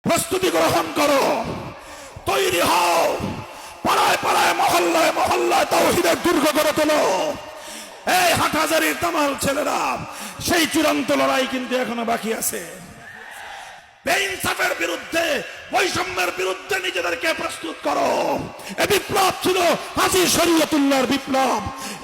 প্রস্তুতি গ্রহণ করো, তৈরি হও, পাড়ায় পাড়ায় মহল্লায় মহল্লায় তাওহীদের দুর্গ গড়ে তোলো। এই হাটহাজারীর তামাল ছেলেরা, সেই চূড়ান্ত লড়াই কিন্তু এখনো বাকি আছে। বেইনসাফের বিরুদ্ধে, বৈষম্যের বিরুদ্ধে নিজেদেরকে প্রস্তুত করো। এ বিপ্লব ছিল হাজী শরীয়তুল্লাহর বিপ্লব,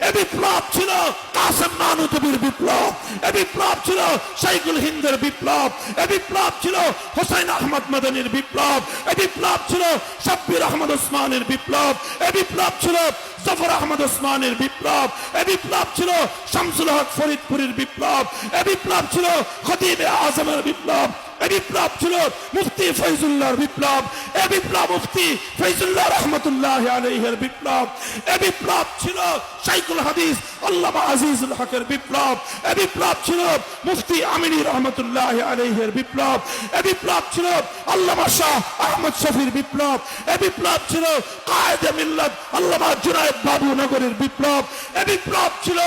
এ বিপ্লব ছিল কাসেম নানুতুবির বিপ্লব, এ বিপ্লব ছিল শাইখুল হিন্দের বিপ্লব, এ বিপ্লব ছিল হোসেন আহমদ মাদানির বিপ্লব, এ বিপ্লব ছিল শাব্বির আহমদ ওসমানের বিপ্লব, এ বিপ্লব ছিল জফর আহমদ ওসমানের বিপ্লব, এ বিপ্লব ছিল শামসুল হক ফরিদপুরের বিপ্লব, এ বিপ্লব ছিল খতিবে আজমের বিপ্লব, এ বিপ্লব ছিল মুফতি ফয়জুল্লাহর বিপ্লব, এ বিপ্লব মুফতি ফয়জুল্লাহ রহমতুল্লাহ আলাইহির বিপ্লব, এ বিপ্লব ছিল শাইখুল হাদিস আল্লামা আজিজুল হকের বিপ্লব, এ বিপ্লব ছিল মুফতি আমিনী রহমতুল্লাহ আলাইহির বিপ্লব, এ বিপ্লব ছিল আল্লামা শাহ আহমদ শফির বিপ্লব, এ বিপ্লব ছিল কায়েদে মিল্লাত আল্লামা জুনায়েদ বাবু নগরের বিপ্লব, এ বিপ্লব ছিল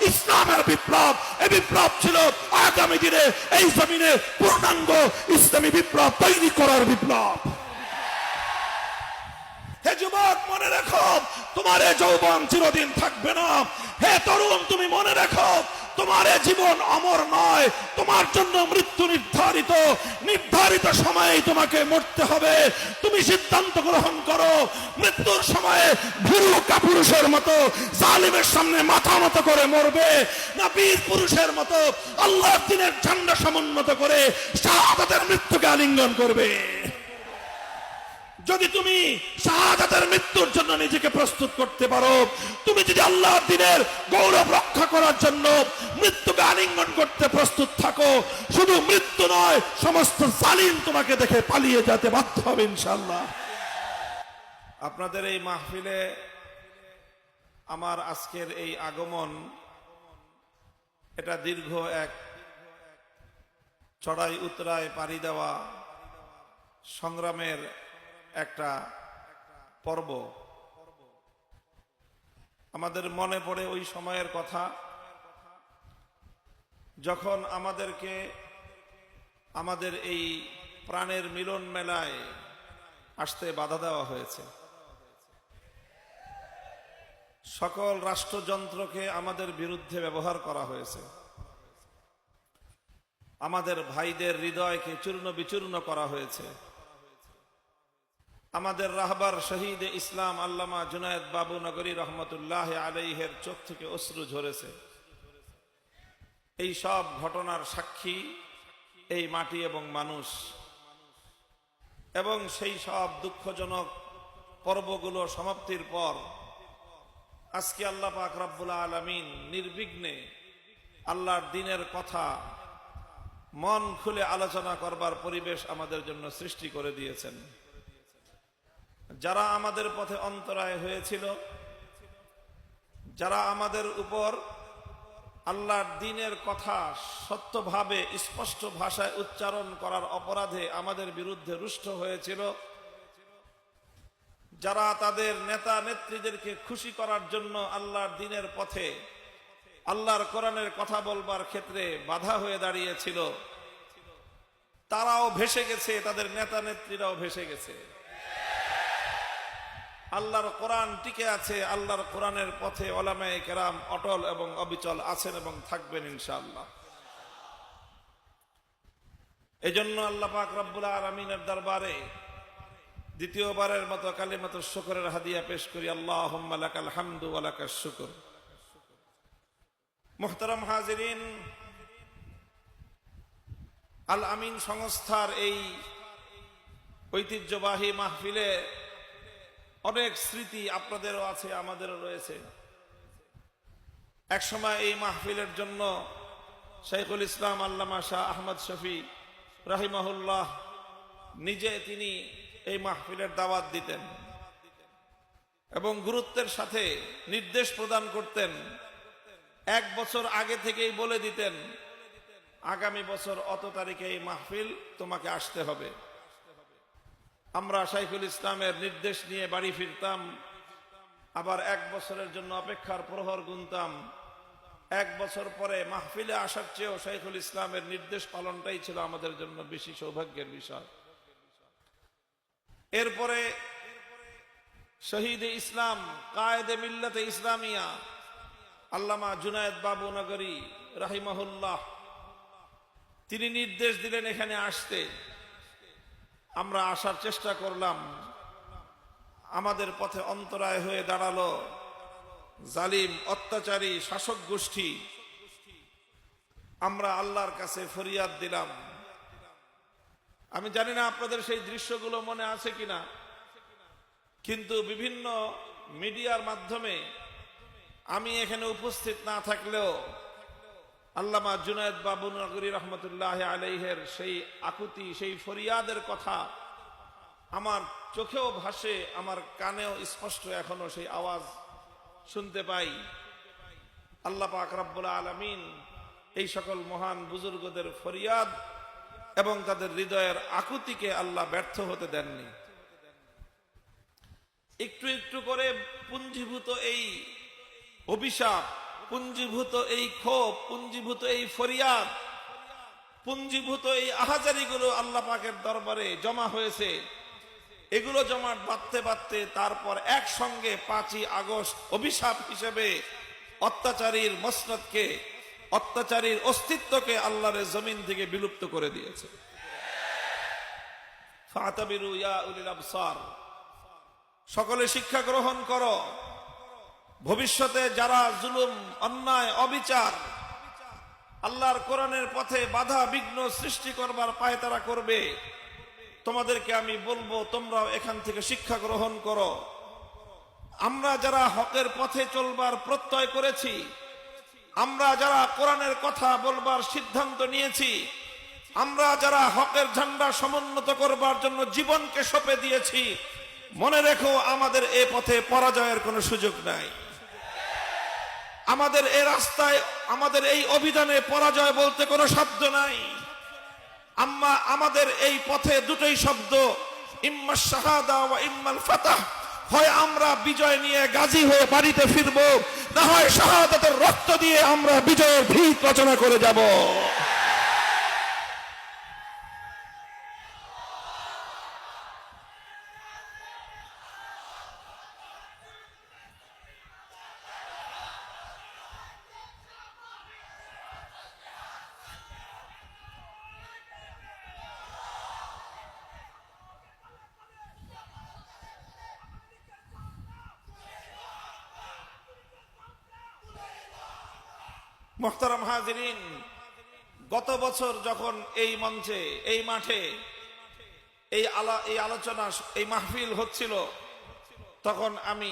ইসলামের বিপ্লব, এ বিপ্লব ছিল আগামী দিনে এই জমিনে পূর্ণাঙ্গ ইসলামী বিপ্লব তৈরি করার বিপ্লব। হে যুবক, মনে রেখো, তোমার এ যৌবন চিরদিন থাকবে না। হে তরুণ, তুমি মনে রেখো, তোমার এ জীবন অমর নয়, তোমার জন্য মৃত্যু নির্ধারিত। নির্ধারিত সময়ে তোমাকে মরতে হবে। তুমি সিদ্ধান্ত গ্রহণ করো, মৃত্যুর সময়ে ভীরু কাপুরুষের মতো জালিমের সামনে মাথা নত করে মরবে, না বীর পুরুষের মতো আল্লাহর দ্বীনের ঝান্ডা সমুন্নত করে শাহাদাতের মৃত্যুকে আলিঙ্গন করবে। যদি তুমি শাহাদাতের মৃত্যুর জন্য নিজেকে প্রস্তুত করতে পারো, তুমি যদি আল্লাহর দ্বীনের গৌরব রক্ষা করার জন্য মৃত্যুকে আলিঙ্গন করতে প্রস্তুত থাকো, শুধু মৃত্যু নয়, সমস্ত জালিম তোমাকে দেখে পালিয়ে যেতে বাধ্য হবে ইনশাআল্লাহ। আপনাদের এই মাহফিলে আমার আজকের এই আগমন, এটা দীর্ঘ এক চড়াই উতরায় পাড়ি দেওয়া সংগ্রামের একটা পর্ব। আমাদের মনে পড়ে ওই সময়ের কথা, যখন আমাদেরকে আমাদের এই প্রাণের মিলন মেলায় আসতে বাধা দেওয়া হয়েছে। সকল রাষ্ট্রযন্ত্রকে আমাদের বিরুদ্ধে ব্যবহার করা হয়েছে। আমাদের ভাইদের হৃদয়কে চূর্ণ বিচূর্ণ করা হয়েছে। আমাদের রাহবার শহীদ ইসলাম আল্লামা জুনায়েদ বাবু নগরী রহমতুল্লাহ আলাইহির চোখ থেকে অশ্রু ঝরেছে। এই সব ঘটনার সাক্ষী এই মাটি এবং মানুষ। এবং সেই সব দুঃখজনক পর্বগুলো সমাপ্তির পর আজকে আল্লাহ পাক রব্বুল আলামিন নির্বিঘ্নে আল্লাহর দ্বীনের কথা মন খুলে আলোচনা করবার পরিবেশ আমাদের জন্য সৃষ্টি করে দিয়েছেন। যারা আমাদের পথে অন্তরায় হয়েছিল, যারা আমাদের উপর আল্লাহর দ্বীনের কথা সত্যভাবে স্পষ্ট ভাষায় উচ্চারণ করার অপরাধে আমাদের বিরুদ্ধে রুষ্ট হয়েছিল, যারা তাদের নেতা নেত্রীদেরকে খুশি করার জন্য আল্লাহর দ্বীনের পথে আল্লাহর কোরআনের কথা বলবার ক্ষেত্রে বাধা হয়ে দাঁড়িয়েছিল, তারাও ভেসে গেছে, তাদের নেতা নেত্রীরাও ভেসে গেছে। আল্লাহর কোরআন টিকে আছে। আল্লাহর কোরআনের পথে ওলামায়ে কেরাম অটল এবং অবিচল আছেন এবং থাকবেন ইনশাআল্লাহ। এজন্য আল্লাহ পাক রব্বুল আলামিনের দরবারে দ্বিতীয়বারের মতো কালিমাতুশ শুকরের হাদিয়া পেশ করি। আল্লাহুম্মা লাকাল হামদু ওয়া লাকাশ শুকর। মুহতারাম হাজিরিন, আল আমিন সংস্থার এই ঐতিহ্যবাহী মাহফিলে অনেক স্মৃতি আপনাদেরও আছে, আমাদেরও রয়েছে। একসময় এই মাহফিলের জন্য শাইখুল ইসলাম আল্লামা শাহ আহমদ শফি রাহিমাহুল্লাহ নিজে তিনি এই মাহফিলের দাওয়াত দিতেন এবং গুরুত্বের সাথে নির্দেশ প্রদান করতেন। এক বছর আগে থেকেই বলে দিতেন, আগামী বছর অত তারিখে এই মাহফিল তোমাকে আসতে হবে। আমরা শাইখুল ইসলামের নির্দেশ নিয়ে বাড়ি ফিরতাম, আবার এক বছরের জন্য অপেক্ষার প্রহর গুনতাম। এক বছর পরে মাহফিলে আসার চেয়েও শাইখুল ইসলামের নির্দেশ পালনটাই ছিল আমাদের জন্য বেশি সৌভাগ্যের বিষয়। এরপরে শহীদে ইসলাম কায়েদে মিল্লাতে ইসলামিয়া আল্লামা জুনায়েদ বাবু নগরী রাহিমাহুল্লাহ, তিনি নির্দেশ দিলেন এখানে আসতে। আমরা আসার চেষ্টা করলাম, আমাদের পথে অন্তরায় হয়ে দাঁড়ালো জালিম অত্যাচারী শাসক গোষ্ঠী। আমরা আল্লাহর কাছে ফরিয়াদ দিলাম। আমি জানি না আপনাদের সেই দৃশ্যগুলো মনে আছে কিনা, কিন্তু বিভিন্ন মিডিয়ার মাধ্যমে আমি এখানে উপস্থিত না থাকলেও আল্লামা জুনায়েদ বাবু নগরী রহমতুল্লাহ আলাইহের সেই আকুতি, সেই ফরিয়াদের কথা আমার চোখেও ভাসে, আমার কানেও স্পষ্ট এখনো সেই আওয়াজ শুনতে পাই। আল্লাহ পাক রব্বুল আলামিন এই সকল মহান বুজুর্গদের ফরিয়াদ এবং তাদের হৃদয়ের আকুতিকে আল্লাহ ব্যর্থ হতে দেননি। একটু একটু করে পুঞ্জীভূত এই অভিশাপ, পুঞ্জীভূত এই ক্ষোভ, পুঞ্জীভূত এই ফরিয়াদ, পুঞ্জীভূত এই আহাজারিগুলো আল্লাহ পাকের দরবারে জমা হয়েছে। এগুলো জমাট বাঁধতে বাঁধতে তারপর একসঙ্গে 5ই আগস্ট অভিশাপ হিসেবে অত্যাচারীর মসনদকে, অত্যাচারীর অস্তিত্বকে আল্লাহর জমিন থেকে বিলুপ্ত করে দিয়েছে। ফাতাবিরু ইয়া উলিল আবসার, সকলে শিক্ষা গ্রহণ করো। ভবিষ্যতে যারা জুলুম, অন্যায়, অবিচার, আল্লাহর কোরআনের পথে বাধা বিঘ্ন সৃষ্টি করবার পায়তারা করবে, তোমাদেরকে আমি বলবো তোমরাও এখান থেকে শিক্ষা গ্রহণ করো। আমরা যারা হকের পথে চলবার প্রত্যয় করেছি, আমরা যারা কোরআনের কথা বলবার সিদ্ধান্ত নিয়েছি, আমরা যারা হকের ঝান্ডা সমুন্নত করবার জন্য জীবনকে সঁপে দিয়েছি, মনে রেখো আমাদের এ পথে পরাজয়ের কোনো সুযোগ নাই। আমাদের এই রাস্তায়, আমাদের এই অভিযানে পরাজয় বলতে কোনো শব্দ নাই। আমাদের এই পথে দুটোই শব্দ, ইম্মা শাহাদা ওয়া ইম্মাল ফাতাহ। হয় আমরা বিজয় নিয়ে গাজী হয়ে বাড়িতে ফিরবো, না হয় শাহাদাতের রক্ত দিয়ে আমরা বিজয়ের ভিত রচনা করে যাব। মুহতারাম হাজিরিন, গত বছর যখন এই মঞ্চে, এই মাঠে এই আলোচনা, এই মাহফিল হচ্ছিল, তখন আমি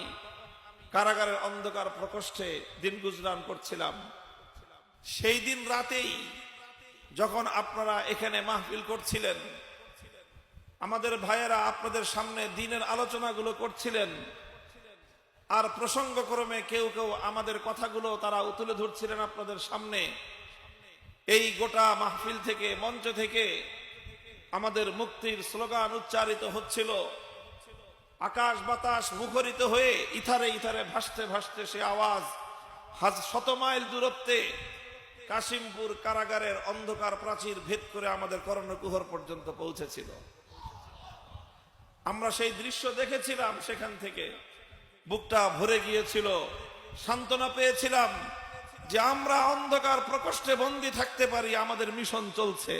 কারাগারের অন্ধকার প্রকোষ্ঠে দিন গুজরান করছিলাম। সেই দিন রাতেই যখন আপনারা এখানে মাহফিল করছিলেন, আমাদের ভাইয়েরা আপনাদের সামনে দিনের আলোচনাগুলো করছিলেন, আর প্রসঙ্গক্রমে কেউ কেউ আমাদের কথাগুলো তারা তুলে ধরছিলেন আপনাদের সামনে। এই গোটা মাহফিল থেকে, মঞ্চ থেকে আমাদের মুক্তির স্লোগান উচ্চারিত হচ্ছিল। আকাশ বাতাস মুখরিত হয়ে ইথারে ইথারে ভাসতে ভাসতে সে আওয়াজ 100 মাইল দূরত্বে কাশিমপুর কারাগারের অন্ধকার প্রাচীর ভেদ করে আমাদের কর্ণকুহর পর্যন্ত পৌঁছেছিল। আমরা সেই দৃশ্য দেখেছিলাম, সেখান থেকে বুকটা ভরে গিয়েছিল, সান্ত্বনা পেয়েছিলাম যে আমরা অন্ধকার প্রকোষ্ঠে বন্দী থাকতে পারি, আমাদের মিশন চলছে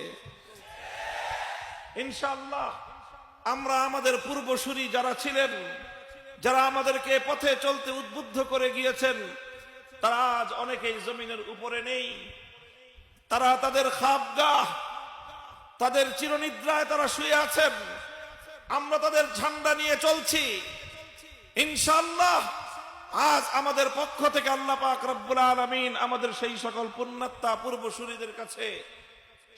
ইনশাআল্লাহ। আমরা আমাদের পূর্বসূরি যারা ছিলেন, যারা আমাদেরকে পথে চলতে উদ্বুদ্ধ করে গিয়েছেন, তারা আজ অনেকেই জমিনের উপরে নেই। তারা তাদের খাবগাহ, তাদের চিরনিদ্রায় তারা শুয়ে আছেন। আমরা তাদের ঝান্ডা নিয়ে চলছি ইনশাআল্লাহ। আজ আমাদের পক্ষ থেকে আল্লাহ পাক রব্বুল আলামিন আমাদের সেই সকল পুণ্যাত্মা পূর্বসূরীদের কাছে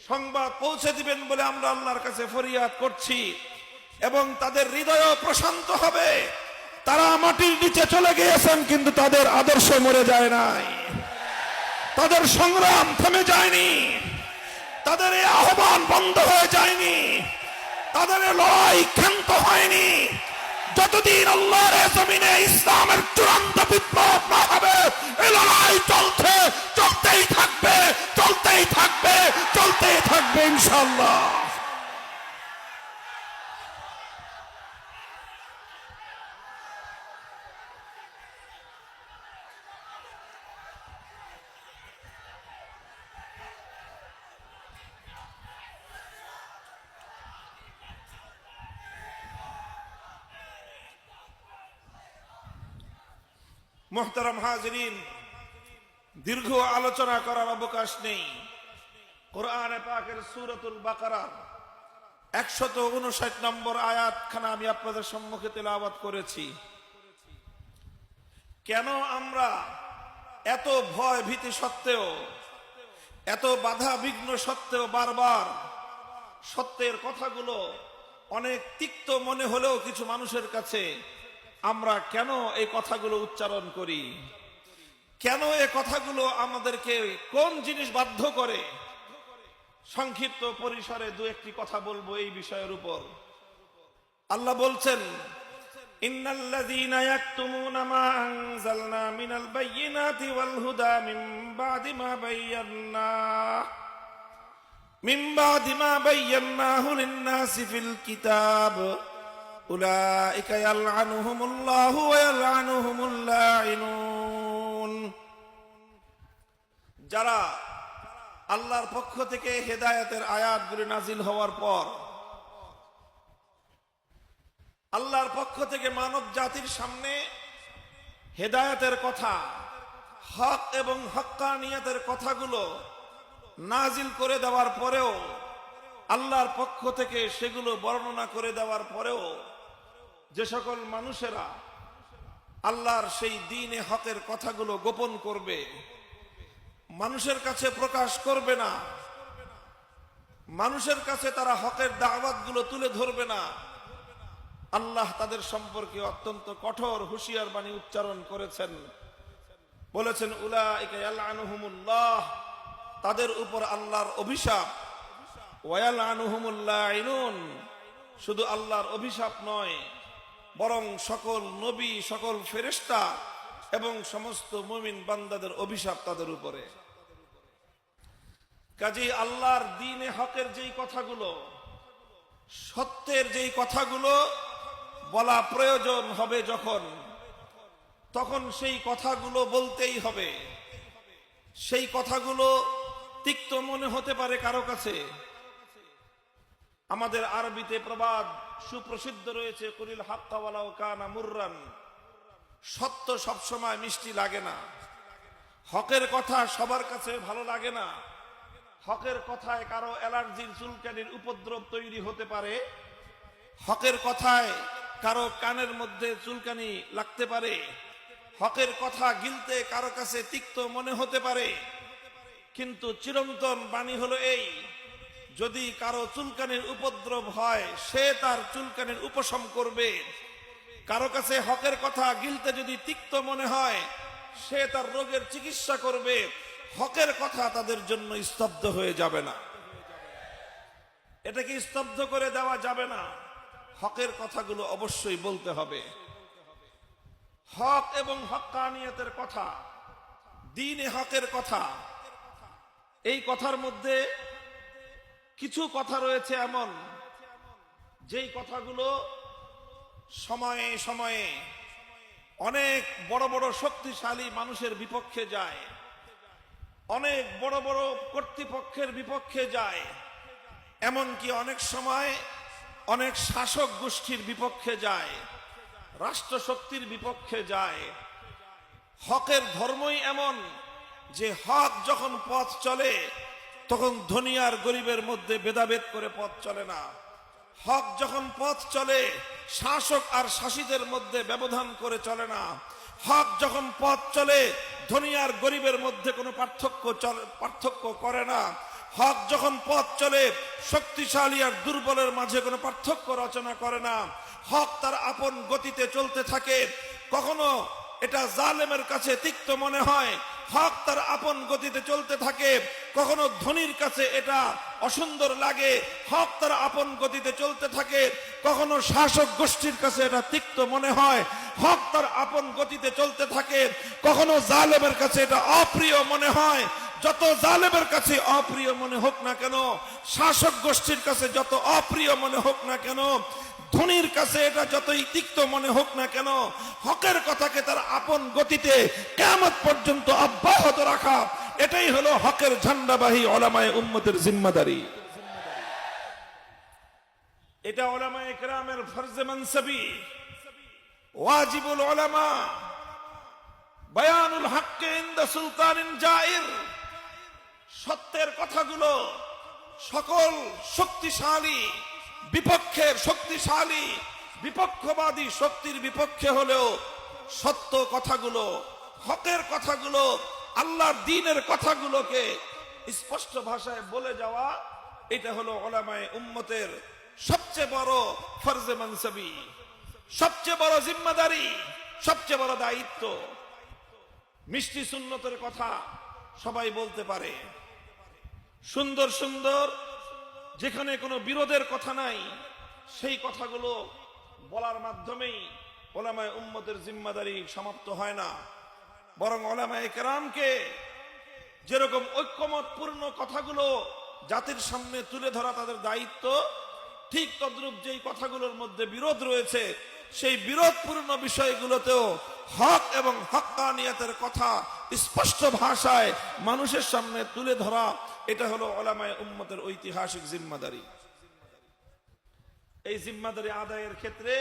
সংবাদ পৌঁছে দিবেন বলে আমরা আল্লাহর কাছে ফরিয়াদ করছি, এবং তাদের হৃদয় প্রশান্ত হবে। তারা মাটির নিচে চলে গিয়েছেন, কিন্তু তাদের আদর্শ মরে যায় নাই, তাদের সংগ্রাম থেমে যায়নি, তাদের এই আহ্বান বন্ধ হয়ে যায়নি, তাদের লড়াই ক্ষান্ত হয়নি। যতদিন আল্লাহর জমিনে ইসলামের চূড়ান্ত বিপ্লব না হবে, এই লড়াই চলছে, চলতেই থাকবে, চলতেই থাকবে, চলতেই থাকবে ইনশাআল্লাহ। মুহতারাম হাজিরিন, দীর্ঘ আলোচনা করার অবকাশ নেই। কোরআনে পাকের সূরাতুল বাকারার 159 নম্বর আয়াতখানা আমি আপনাদের সম্মুখে তেলাওয়াত করেছি। কেন আমরা এত ভয় ভীতি সত্ত্বেও, এত বাধা বিঘ্ন সত্ত্বেও বারবার সত্যের কথাগুলো অনেক তিক্ত মনে হলেও কিছু মানুষের কাছে আমরা কেন এই কথাগুলো উচ্চারণ করি? কেন এই কথাগুলো আমাদেরকে কোন জিনিস বাধ্য করে? সংক্ষিপ্ত পরিসরে দু একটি কথা বলবো এই বিষয়ের উপর। আল্লাহ বলছেন, ইন্নাল্লাযীনা ইয়াকতুমুনা মা আনজালনা মিনাল বায়্যিনাতি ওয়াল হুদা মিন বা'দি মা বায়্যানাহু লিন-নাসি ফিল কিতাব উলাইকা ইয়ালআনুহুমুল্লাহু ওয়া ইয়ালআনুহুমুল লাঈনুন। যারা আল্লাহর পক্ষ থেকে হেদায়েতের আয়াতগুলি নাজিল হওয়ার পর আল্লাহর পক্ষ থেকে মানব জাতির সামনে হেদায়েতের কথা, হক এবং হক্কানিয়তের কথাগুলো নাজিল করে দেওয়ার পরেও, আল্লাহর পক্ষ থেকে সেগুলো বর্ণনা করে দেওয়ার পরেও যে সকল মানুষেরা আল্লাহর সেই দ্বীনে হকের কথাগুলো গোপন করবে, মানুষের কাছে প্রকাশ করবে না, মানুষের কাছে তারা হকের দাওয়াতগুলো তুলে ধরবে না, আল্লাহ তাদের সম্পর্কে অত্যন্ত কঠোর হুঁশিয়ার বাণী উচ্চারণ করেছেন। বলেছেন, উলাইকা ইয়ালআনুহুমুল্লাহ, তাদের উপর আল্লাহর অভিশাপ, ওয়া ইয়ালআনুহুমুল লাঈনুন, শুধু আল্লাহর অভিশাপ নয়, বরং সকল নবী, সকল ফেরেশতা এবং সমস্ত মুমিন বান্দাদের অভিশাপ তাদের উপরে। কাজেই আল্লাহর দ্বীনে হকের যেই কথাগুলো, সত্যের যেই কথাগুলো বলা প্রয়োজন হবে যখন, তখন সেই কথাগুলো বলতেই হবে। সেই কথাগুলো তিক্ত মনে হতে পারে কারো কাছে। আমাদের আরবিতে প্রবাদ সুপ্রসিদ্ধ রয়েছে, কুলিল হাক্কা ওয়ালাউ কানা মুররান, সত্য সবসময় মিষ্টি লাগে না। হকের কথা সবার কাছে ভালো লাগে না। হকের কথায় কারো অ্যালার্জির, চুলকানির উপদ্রব তৈরি হতে পারে। হকের কথায় কারো কানের মধ্যে চুলকানি লাগতে পারে। হকের কথা গিলতে কারো কাছে তিক্ত মনে হতে পারে। কিন্তু চিরন্তন বাণী হলো এই, যদি কারো চুলকানির উপদ্রব হয় সে তার চুলকানির উপশম করবে। কারো কাছে হকের কথা গিলতে যদি তিক্ত মনে হয় সে তার রোগের চিকিৎসা করবে। হকের কথা তাদের জন্য স্তব্ধ হয়ে যাবে না। এটাকে স্তব্ধ করে দেওয়া যাবে না। হকের কথাগুলো অবশ্যই বলতে হবে। হক এবং হক্কানিয়তের কথা, দ্বীনে হকের কথা, এই কথার মধ্যে কিছু কথা রয়েছে এমন যেই কথাগুলো সময়ে সময়ে অনেক বড় বড় শক্তিশালী মানুষের বিপক্ষে যায়, অনেক বড় বড় কর্তৃপক্ষের বিপক্ষে যায়, এমনকি অনেক সময় অনেক শাসক গোষ্ঠীর বিপক্ষে যায়, রাষ্ট্রশক্তির বিপক্ষে যায়। হকের ধর্মই এমন যে হক যখন পথ চলে তখন ধনী আর গরিবের মধ্যে ভেদাভেদ করে পথ চলে না। হক যখন পথ চলে শাসক আর শাসিতের মধ্যে ব্যবধান করে চলে না। হক যখন পথ চলে ধনী আর গরিবের মধ্যে কোনো পার্থক্য করে না। হক যখন পথ চলে শক্তিশালী আর দুর্বলের মাঝে কোনো পার্থক্য রচনা করে না। হক তার আপন গতিতে চলতে থাকে। কখনো এটা জালেমের কাছে তিক্ত মনে হয়, হক তার আপন গতিতে চলতে থাকে। কখনো ধনীর কাছে এটা অসুন্দর লাগে, হক তার আপন গতিতে চলতে থাকে। কখনো শাসক গোষ্ঠীর কাছে এটা তিক্ত মনে হয়, হক তার আপন গতিতে চলতে থাকে। কখনো জালেমের কাছে এটা অপ্রিয় মনে হয়। যত জালেমের কাছে অপ্রিয় মনে হোক না কেন, শাসক গোষ্ঠীর কাছে যত অপ্রিয় মনে হোক না কেন, ধনীর কাছে এটা যতই তিক্ত মনে হোক না কেন, হকের কথাকে তার আপন গতিতে কিয়ামত পর্যন্ত অব্যাহত রাখা, এটাই হলো হকের ঝান্ডাবাহী উলামায়ে উম্মতের জিম্মাদারি। এটা উলামায়ে কেরামের ফরজে মানসবি, ওয়াজিবুল উলামা। বায়ানুল হাক্কে ইনদা সুলতানিন জাইর, সত্যের কথাগুলো সকল শক্তিশালী বিপক্ষের শক্তিশালী বিপক্ষবাদী শক্তির বিপক্ষে হলেও সত্য কথাগুলো, হকের কথাগুলো, আল্লাহর দ্বীনের কথাগুলোকে স্পষ্ট ভাষায় বলে যাওয়া, এটা হলো উলামায়ে উম্মতের সবচেয়ে বড় ফরজে মানসাবি, সবচেয়ে বড় জিম্মাদারি, সবচেয়ে বড় দায়িত্ব। মিষ্টি সুন্নতের কথা সবাই বলতে পারে, সুন্দর সুন্দর যেখানে কোনো বিরোধের কথা নাই সেই কথাগুলো বলার মাধ্যমেই উলামায়ে উম্মতের জিম্মাদারি সমাপ্ত হয় না, বরং উলামায়ে কেরামকে যেরকম ঐক্যমতপূর্ণ কথাগুলো জাতির সামনে তুলে ধরা তাদের দায়িত্ব, ঠিক তদ্রূপ যেই কথাগুলোর মধ্যে বিরোধ রয়েছে সেই বিরোধপূর্ণ বিষয়গুলোতেও হক এবং হক্কানিয়তের কথা স্পষ্ট ভাষায় মানুষের সামনে তুলে ধরা, এটা হলো উলামায়ে উম্মতের ঐতিহাসিক জিম্মাদারি। এই জিম্মাদারি আদায়ের ক্ষেত্রে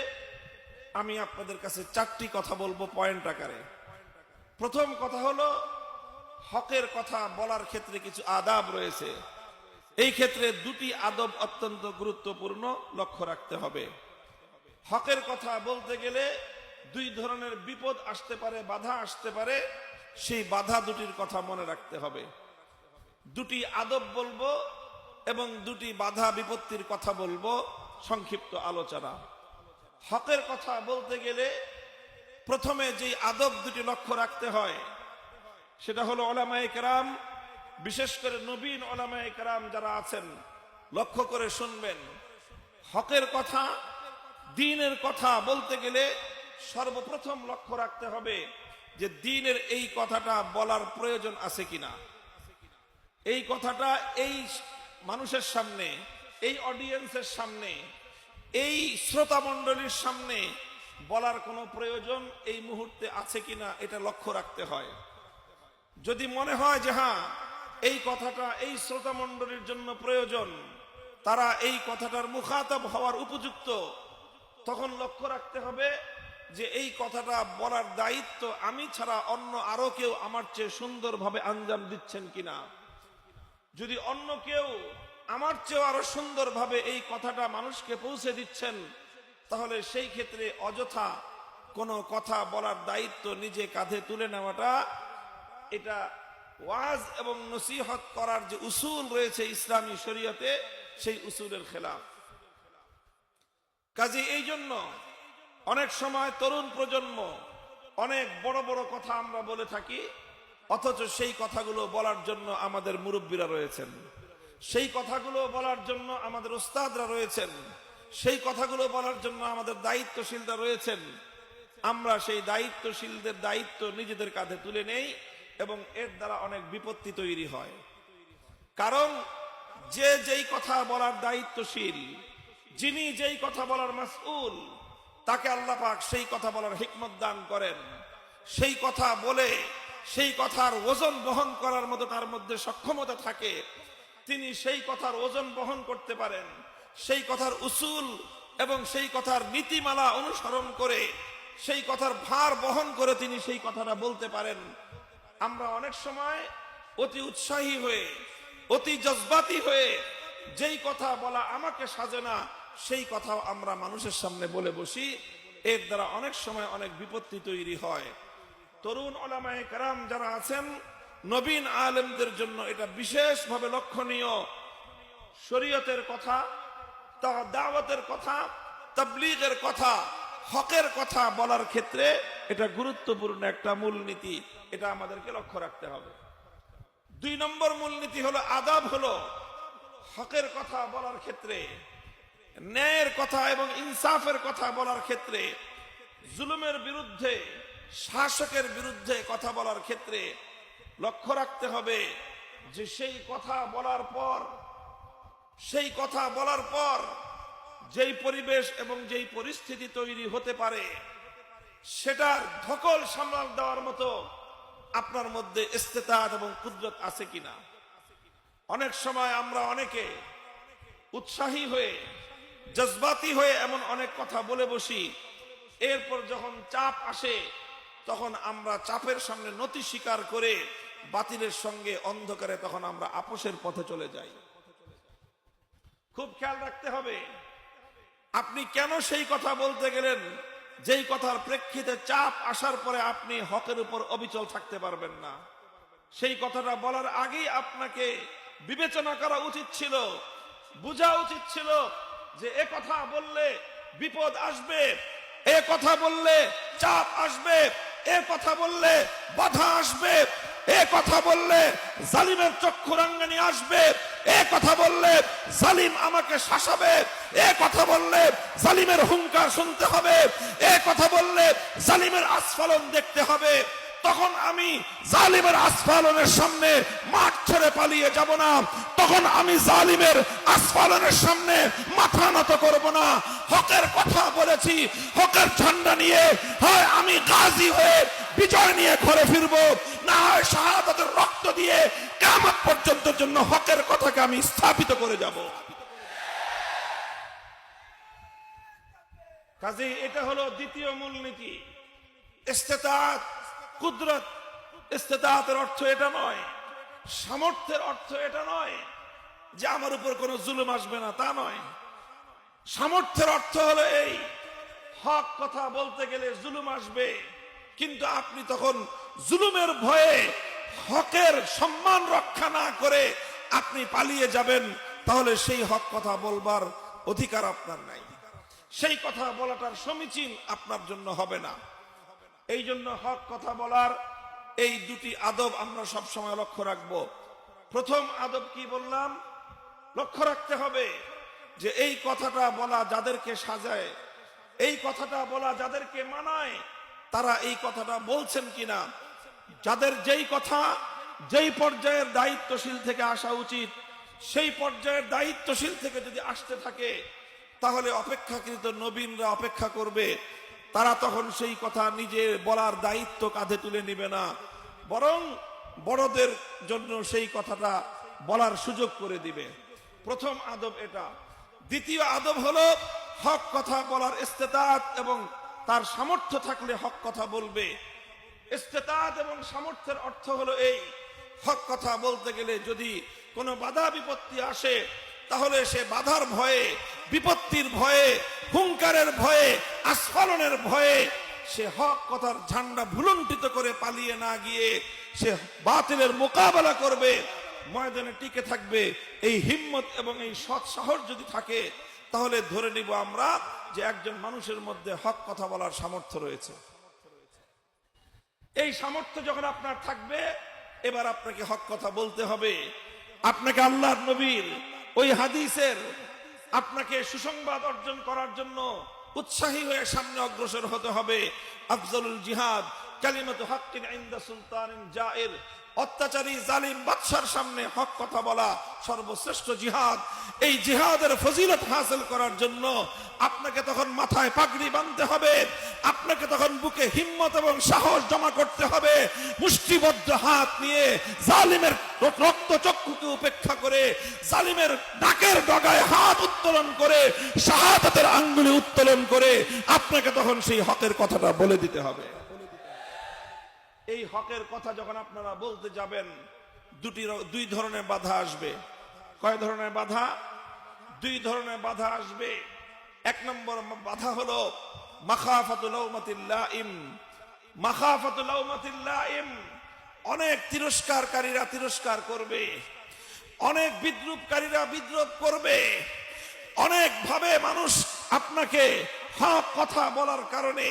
আমি আপনাদের কাছে 4টি কথা বলবো পয়েন্ট আকারে। প্রথম কথা হলো, হকের কথা বলার ক্ষেত্রে কিছু আদাব রয়েছে। এই ক্ষেত্রে 2টি আদব অত্যন্ত গুরুত্বপূর্ণ, লক্ষ্য রাখতে হবে। হকের কথা বলতে গেলে 2 ধরনের বিপদ আসতে পারে, বাধা আসতে পারে, সেই বাধা 2টির কথা মনে রাখতে হবে। 2টি আদব বলবো এবং 2টি বাধা বিপত্তির কথা বলবো, সংক্ষিপ্ত আলোচনা। হকের কথা বলতে গেলে প্রথমে যে আদব 2টি লক্ষ্য রাখতে হয় সেটা হলো উলামায়ে কেরাম, বিশেষ করে নবীন উলামায়ে কেরাম যারা আছেন লক্ষ্য করে শুনবেন। হকের কথা, দ্বীনের কথা বলতে গেলে সর্বপ্রথম লক্ষ্য রাখতে হবে যে দ্বীনের এই কথাটা বলার প্রয়োজন আছে কিনা। এই কথাটা এই মানুষের সামনে, এই অডিয়েন্সের সামনে, এই শ্রোতা মণ্ডলীর সামনে বলার কোনো প্রয়োজন এই মুহূর্তে আছে কিনা, এটা লক্ষ্য রাখতে হয়। যদি মনে হয় যে হ্যাঁ এই কথাটা এই শ্রোতা মণ্ডলীর জন্য প্রয়োজন, তারা এই কথাটার মুখাতাব হওয়ার উপযুক্ত, তখন লক্ষ্য রাখতে হবে যে এই কথাটা বলার দায়িত্ব আমি ছাড়া অন্য আরো কেউ আমার চেয়ে সুন্দরভাবে আঞ্জাম দিচ্ছেন কিনা। যদি অন্য কেউ আমার চেয়ে আরো সুন্দরভাবে এই কথাটা মানুষকে পৌঁছে দিচ্ছেন, তাহলে সেই ক্ষেত্রে অযথা কোনো কথা বলার দায়িত্ব নিজে কাঁধে তুলে নেওয়াটা, এটা ওয়াজ এবং নসিহত করার যে উসুল রয়েছে ইসলামী শরীয়তে, সেই উসুলের খেলাফ। কাজে এই জন্য অনেক সময় তরুণ প্রজন্ম অনেক বড় বড় কথা আমরা বলে থাকি, অথচ সেই কথাগুলো বলার জন্য আমাদের মুরব্বীরা রয়েছেন, সেই কথাগুলো বলার জন্য আমাদের ওস্তাদরা রয়েছেন, সেই কথাগুলো বলার জন্য আমাদের দায়িত্বশীলরা রয়েছেন। আমরা সেই দায়িত্বশীলদের দায়িত্ব নিজেদের কাঁধে তুলে নেই এবং এর দ্বারা অনেক বিপত্তি তৈরি হয়। কারণ যে যেই কথা বলার দায়িত্বশীল, যিনি যেই কথা বলার মাসউল, তাকে আল্লাহ পাক সেই কথা বলার হিকমত দান করেন। সেই কথা বলে সেই কথার ওজন বহন করার মতো তার মধ্যে সক্ষমতা থাকে, তিনি সেই কথার ওজন বহন করতে পারেন। সেই কথার উসুল এবং সেই কথার নীতিমালা অনুসরণ করে, সেই কথার ভার বহন করে তিনি সেই কথাটা বলতে পারেন। আমরা অনেক সময় অতি উৎসাহী হয়ে, অতি জজবাতি হয়ে যেই কথা বলা আমাকে সাজে না, সেই কথাও আমরা মানুষের সামনে বলে বসি। এর দ্বারা অনেক সময় অনেক বিপত্তি তৈরি হয়। তরুণ উলামায়ে কেরাম যারা আছেন, নবীন আলেমদের জন্য এটা বিশেষভাবে লক্ষণীয়। শরীয়তের কথা, দাওয়াতের কথা, তাবলীগের কথা, হকের কথা বলার ক্ষেত্রে এটা গুরুত্বপূর্ণ একটা মূলনীতি, এটা আমাদেরকে লক্ষ্য রাখতে হবে। 2 নম্বর মূলনীতি হলো আদাব, হলো হকের কথা বলার ক্ষেত্রে, ন্যায়ের কথা এবং ইনসাফের কথা বলার ক্ষেত্রে, জুলুমের বিরুদ্ধে, শাসকের বিরুদ্ধে কথা বলার ক্ষেত্রে লক্ষ্য রাখতে হবে যে সেই কথা বলার পর যেই পরিবেশ এবং যেই পরিস্থিতি তৈরি হতে পারে, সেটার ধকল সামাল দেওয়ার মতো আপনার মধ্যে ইস্তেতাত এবং কুদরত আছে কিনা। অনেক সময় আমরা অনেকে উৎসাহী হয়ে, জজবাতি হয়ে এমন অনেক কথা বলে বসি, এরপর যখন চাপ আসে, তখন আমরা চাপের সামনে নতি স্বীকার করে বাতিলের সঙ্গে অন্ধকারে তখন আমরা আপোষের পথে চলে যাই। খুব খেয়াল রাখতে হবে, আপনি কেন সেই কথা বলতে গেলেন যেই কথার প্রেক্ষিতে চাপ আসার পরে আপনি হকের উপর অবিচল থাকতে পারবেন না। সেই কথাটা বলার আগেই আপনাকে বিবেচনা করা উচিত ছিল, বোঝা উচিত ছিল যে এ কথা বললে বিপদ আসবে, এ কথা বললে চাপ আসবে, এ কথা বললে বাধা আসবে, এ কথা বললে জালিমের চক্ষুরাঙ্গানি আসবে, এ কথা বললে জালিম আমাকে শাসাবে, এ কথা বললে জালিমের হুঙ্কার শুনতে হবে, এ কথা বললে জালিমের আস্ফালন দেখতে হবে। তখন আমি জালিমের আস্ফালনের সামনে মাঠ ছেড়ে পালিয়ে যাব না, তখন আমি জালিমের আস্ফালনের সামনে মাথা নত করব না। হকের কথা বলেছি, হকের ঝান্ডা নিয়ে হয় আমি গাজী হয়ে বিজয় নিয়ে ঘরে ফিরবো, না হয় শাহাদাতের রক্ত দিয়ে কিয়ামত পর্যন্ত জন্য হকের কথাকে আমি স্থাপিত করে যাব। কাজেই এটা হলো দ্বিতীয় মূলনীতি। ইস্তেতাআত, কুদরত। ইস্তেতাআতের অর্থ এটা নয়, সামর্থ্যের অর্থ এটা নয় যে আমার উপর কোনো জুলুম আসবে না, তা নয়। সামর্থ্যের অর্থ হলো এই, হক কথা বলতে গেলে জুলুম আসবে, কিন্তু আপনি তখন জুলুমের ভয়ে হকের সম্মান রক্ষা না করে আপনি পালিয়ে যাবেন, তাহলে সেই হক কথা বলবার অধিকার আপনার নাই, সেই কথা বলাটার সমীচীন আপনার জন্য হবে না। এই জন্য হক কথা বলার এই দুটি আদব আমরা সব সময় লক্ষ্য রাখবো। প্রথম আদব কি বললাম? লক্ষ্য রাখতে হবে যে এই কথাটা বলা যাদেরকে সাজায়, এই কথাটা বলা যাদেরকে মানায়, তারা এই কথাটা বলছেন কিনা। যাদের যেই কথা যেই পর্যায়ের দায়িত্বশীল থেকে আসা উচিত, সেই পর্যায়ের দায়িত্বশীল থেকে যদি আসতে থাকে, তাহলে অপেক্ষাকৃত নবীনরা অপেক্ষা করবে। তারা তখন সেই কথা নিজে বলার দায়িত্ব কাঁধে তুলে নিবে না, বরং বড়দের জন্য সেই কথাটা বলার সুযোগ করে দিবে। প্রথম আদব এটা। দ্বিতীয় আদব হলো হক কথা বলার ইস্তেতাআত এবং তার সামর্থ্য থাকলে হক কথা বলবে। ইস্তেতাআত এবং সামর্থ্যের অর্থ হলো এই, হক কথা বলতে গেলে যদি কোনো বাধা বিপত্তি আসে, তাহলে সে বাধার ভয়ে, বিপত্তির ভয়ে, হুঙ্কারের ভয়ে, আস্ফালনের ভয়ে সে হক কথার ঝান্ডা ভুলুণ্ঠিত করে পালিয়ে না গিয়ে সে বাতিলের মোকাবেলা করবে, ময়দানে টিকে থাকবে। এই হিম্মত এবং এই সৎ সাহস যদি থাকে, তাহলে ধরে নিব আমরা যে একজন মানুষের মধ্যে হক কথা বলার সামর্থ্য রয়েছে। এই সামর্থ্য যখন আপনার থাকবে, এবার আপনাকে হক কথা বলতে হবে। আপনাকে আল্লাহর নবীর ওই হাদিসের আপনাকে সুসংবাদ অর্জন করার জন্য উৎসাহী হয়ে সামনে অগ্রসর হতে হবে। আফজলুল জিহাদ কালিমাতু হাক্কিন ইনদা সুলতানিন জায়ের। অত্যাচারী জালিম বাদশার সামনে হক কথা বলা সর্বশ্রেষ্ঠ জিহাদ। এই জিহাদের ফজিলত হাসিল করার জন্য আপনাকে তখন মাথায় পাগড়ি বাঁধতে হবে, আপনাকে তখন বুকে হিম্মত এবং সাহস জমা করতে হবে। মুষ্টিবদ্ধ হাত নিয়ে জালিমের রক্ত চক্ষুকে উপেক্ষা করে, জালিমের নাকের ডগায় হাত উত্তোলন করে, শাহাদাতের আঙ্গুলি উত্তোলন করে আপনাকে তখন সেই হকের কথাটা বলে দিতে হবে। এই হকের কথা যখন আপনারা বলতে যাবেন, দুই ধরনের বাধা আসবে। কয় ধরনের বাধা? দুই ধরনের বাধা আসবে। এক নম্বর বাধা হলো মাখাফাতুল লাউমাতিল লাইম। মাখাফাতুল লাউমাতিল লাইম, অনেক তিরস্কারকারীরা তিরস্কার করবে, অনেক বিদ্রুপকারীরা বিদ্রুপ করবে, অনেক ভাবে মানুষ আপনাকে হক কথা বলার কারণে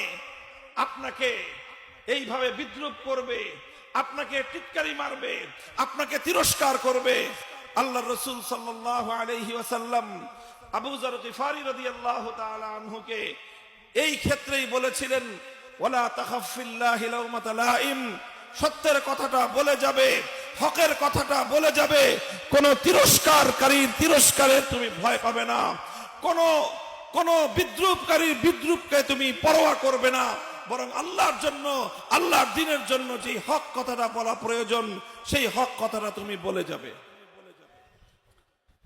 আপনাকে এইভাবে বিদ্রুপ করবে, আপনাকে টিটকারি মারবে, আপনাকে তিরস্কার করবে। আল্লাহ রাসূল সাল্লাল্লাহু আলাইহি ওয়াসাল্লাম আবু যর গিফারি রাদিয়াল্লাহু তাআলা আনহুকে এই ক্ষেত্রেই বলেছিলেন, ওয়ালা তাখাফ ফিল্লাহি লাউমাতা লাইম। সত্যের কথাটা বলে যাবে, হকের কথাটা বলে যাবে, কোন তিরস্কারকারীর তিরস্কারের তুমি ভয় পাবে না, কোন বিদ্রুপকারীর বিদ্রুপকে তুমি পরোয়া করবে না, বরং আল্লাহর জন্য, আল্লাহর দ্বীনের জন্য যে হক কথাটা বলা প্রয়োজন, সেই হক কথাটা তুমি বলে যাবে।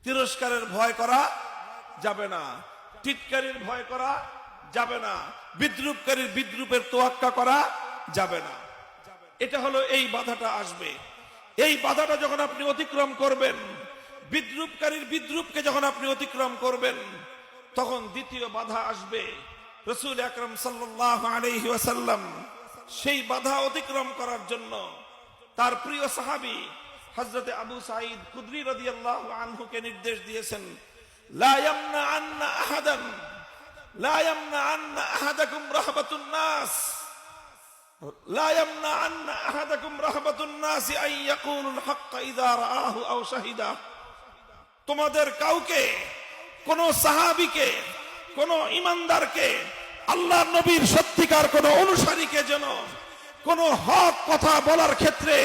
তিরস্কারের ভয় করা যাবে না, টিটকারির ভয় করা যাবে না, বিদ্রুপকারীর বিদ্রুপের তোয়াক্কা করা যাবে না। এটা হলো এই বাধাটা আসবে। এই বাধাটা যখন আপনি অতিক্রম করবেন, বিদ্রুপকারীর বিদ্রুপকে যখন আপনি অতিক্রম করবেন, তখন দ্বিতীয় বাধা আসবে। রাসূল আকরাম সাল্লাল্লাহু আলাইহি ওয়াসাল্লাম সেই বাধা অতিক্রম করার জন্য তার প্রিয় সাহাবী হযরতে আবু সাঈদ খুদরি রাদিয়াল্লাহু আনহুকে নির্দেশ দিয়েছেন, লা ইয়ামনাআন্না আহাদান লা ইয়ামনাআন্না আহাদাকুম রাহবাতুন নাস লা ইয়ামনাআন্না আহাদাকুম রাহবাতুন নাস আন ইয়াকুলুল হক্ক ইযা রাআহু আও শাহিদা। তোমাদের কাউকে, কোন সাহাবীকে, কোন ঈমানদারকে, আল্লাহর নবীর সত্যিকার কোন অনুসারীকে যেন কোন হক কথা বলার ক্ষেত্রে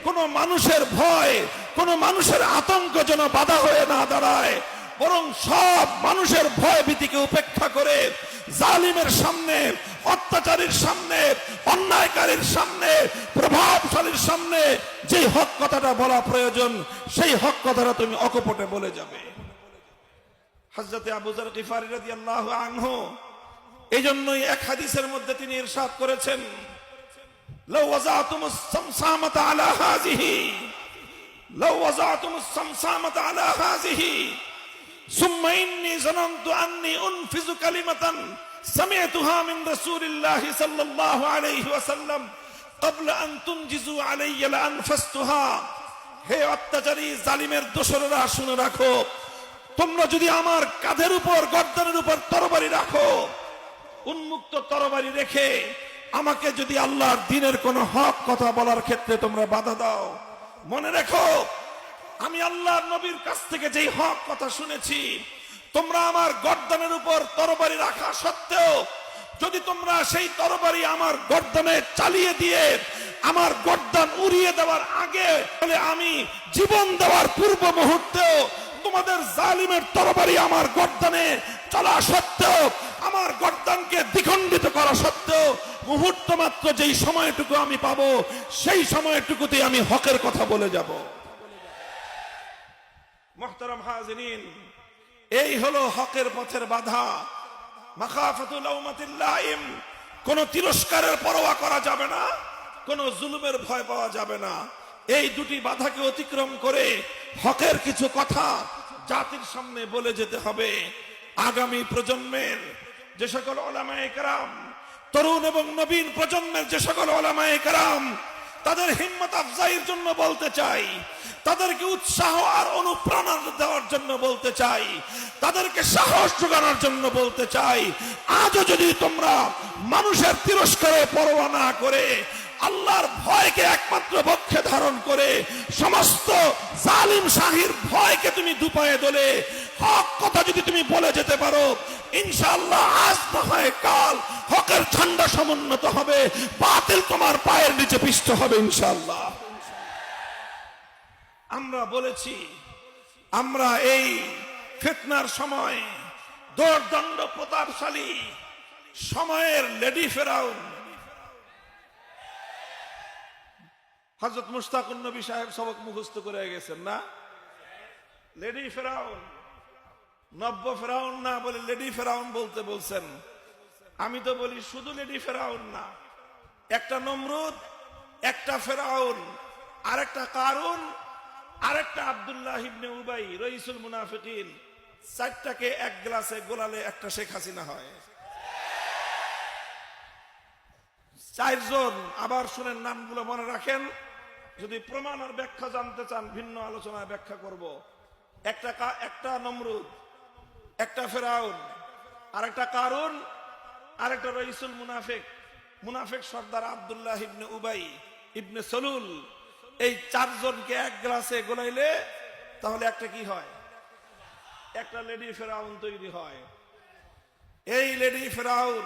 কোন মানুষের ভয়, কোন মানুষের আতঙ্ক যেন বাধা হয়ে না দাঁড়ায়, বরং সব মানুষের ভয় ভীতিকে উপেক্ষা করে জালিমের সামনে, অত্যাচারীর সামনে, অন্যায়কারীর সামনে, প্রভাবশালীর সামনে যে হক কথাটা বলা প্রয়োজন, সেই হক কথাটা তুমি অকপটে বলে যাবে। হযরতে আবু যর গিফারী রাদিয়াল্লাহু আনহু এই জন্যই এক হাদিসের মধ্যে তিনি ইরশাদ করেছেন, লাউ ওয়াজাতুমুস সামসামাতা আলা হাযিহি লাউ ওয়াজাতুমুস সামসামাতা আলা হাযিহি সুম্মা ইন্নী যানানতু আন্নী উনফিযু কালিমাতান সামি'তুহা মিন রাসূলিল্লাহি সাল্লাল্লাহু আলাইহি ওয়াসাল্লাম ক্বাবলা আন তুনজিজু আলাইয়া লাআনফাসতুহা। হে অত্যাচারী জালিমের দোসরেরা, শুনে রাখো, তোমরা যদি আমার কাঁধের উপর, গর্দানের উপর তরবারি রাখো, উন্মুক্ত তরবারি রেখে আমাকে যদি আল্লাহর দ্বীনের কোন হক কথা বলার ক্ষেত্রে তোমরা বাধা দাও, মনে রেখো আমি আল্লাহর নবীর কাছ থেকে যেই হক কথা শুনেছি, তোমরা আমার গর্দানের উপর তরবারি রাখা সত্ত্বেও যদি তোমরা সেই তরবারি আমার গর্দানে চালিয়ে দিয়ে আমার গর্দান উড়িয়ে দেওয়ার আগে, বলে আমি জীবন দেওয়ার পূর্ব মুহূর্তেও তোমাদের জালিমের তরবারি আমার গর্দানে চলা সত্ত্বেও, আমার গর্দানকে দ্বিখণ্ডিত করা সত্ত্বেও মুহূর্ত মাত্র যেই সময়টুকু আমি পাবো, সেই সময়টুকুতে আমি হকের কথা বলে যাব। মুহতারাম হাজিরিন, এই হলো হকের পথের বাধা। মাখাফাতু লাউমাতিল লাইম, কোন তিরস্কারের পরোয়া করা যাবে না, কোন জুলুমের ভয় পাওয়া যাবে না। এই দুটি বাধাকে অতিক্রম করে হকের কিছু কথা জাতির সামনে বলে যেতে হবে। আগামী প্রজন্মের যে সকল উলামায়ে কেরাম, তরুণ এবং নবীন প্রজন্মের যে সকল উলামায়ে কেরাম, তাদের হিম্মত আফজাইয়ের জন্য বলতে চাই, তাদেরকে উৎসাহ আর অনুপ্রেরণা দেওয়ার জন্য বলতে চাই, তাদেরকে সাহস যোগানোর জন্য বলতে চাই, আজও যদি তোমরা মানুষের তিরস্কারে পরোয়া না করে আল্লাহর ভয়কে একমাত্র বক্ষে ধারণ করে সমস্ত জালিম শাহির ভয়কে তুমি দুপায়ে দোলে হক কথা যদি তুমি বলে যেতে পারো, ইনশাআল্লাহ আজ না হয় কাল হকের ঝান্ডা সমুন্নত হবে, বাতিল তোমার পায়ের নিচে পিষ্ট হবে ইনশাআল্লাহ। আমরা বলেছি, আমরা এই ফিতনার সময় দোর্দণ্ড প্রতাপশালী সময়ের লেডি ফেরাউন হযরত মুশতাকুন নবী সাহেব সবক মুখস্থ করে গেছেন না? লেডি ফেরাউন, নব্য ফেরাউন না বলে লেডি ফেরাউন বলতে বলছেন। আমি তো বলি শুধু লেডি ফেরাউন না, একটা নমরুদ, একটা ফেরাউন, আরেকটা কারুন, আরেকটা আব্দুল্লাহ ইবনে উবাই রাইসুল মুনাফিকিন, চারটাকে এক গ্লাসে গোলালে একটা শেখ হাসিনা হয়। চারজন, আবার শুনেন নামগুলো মনে রাখেন, যদি প্রমাণ আর ব্যাখ্যা জানতে চান ভিন্ন আলোচনায় ব্যাখ্যা করব। একটা নমরুদ, একটা ফেরাউন, আরেকটা কারুন, আরেকটা রাইসুল মুনাফিক সর্দার আব্দুল্লাহ ইবনে উবাই ইবনে সলুল। এই চারজনকে এক গ্লাসে গোলাইলে তাহলে একটা কি হয়? একটা লেডি ফেরাউন তৈরি হয়। এই লেডি ফেরাউন,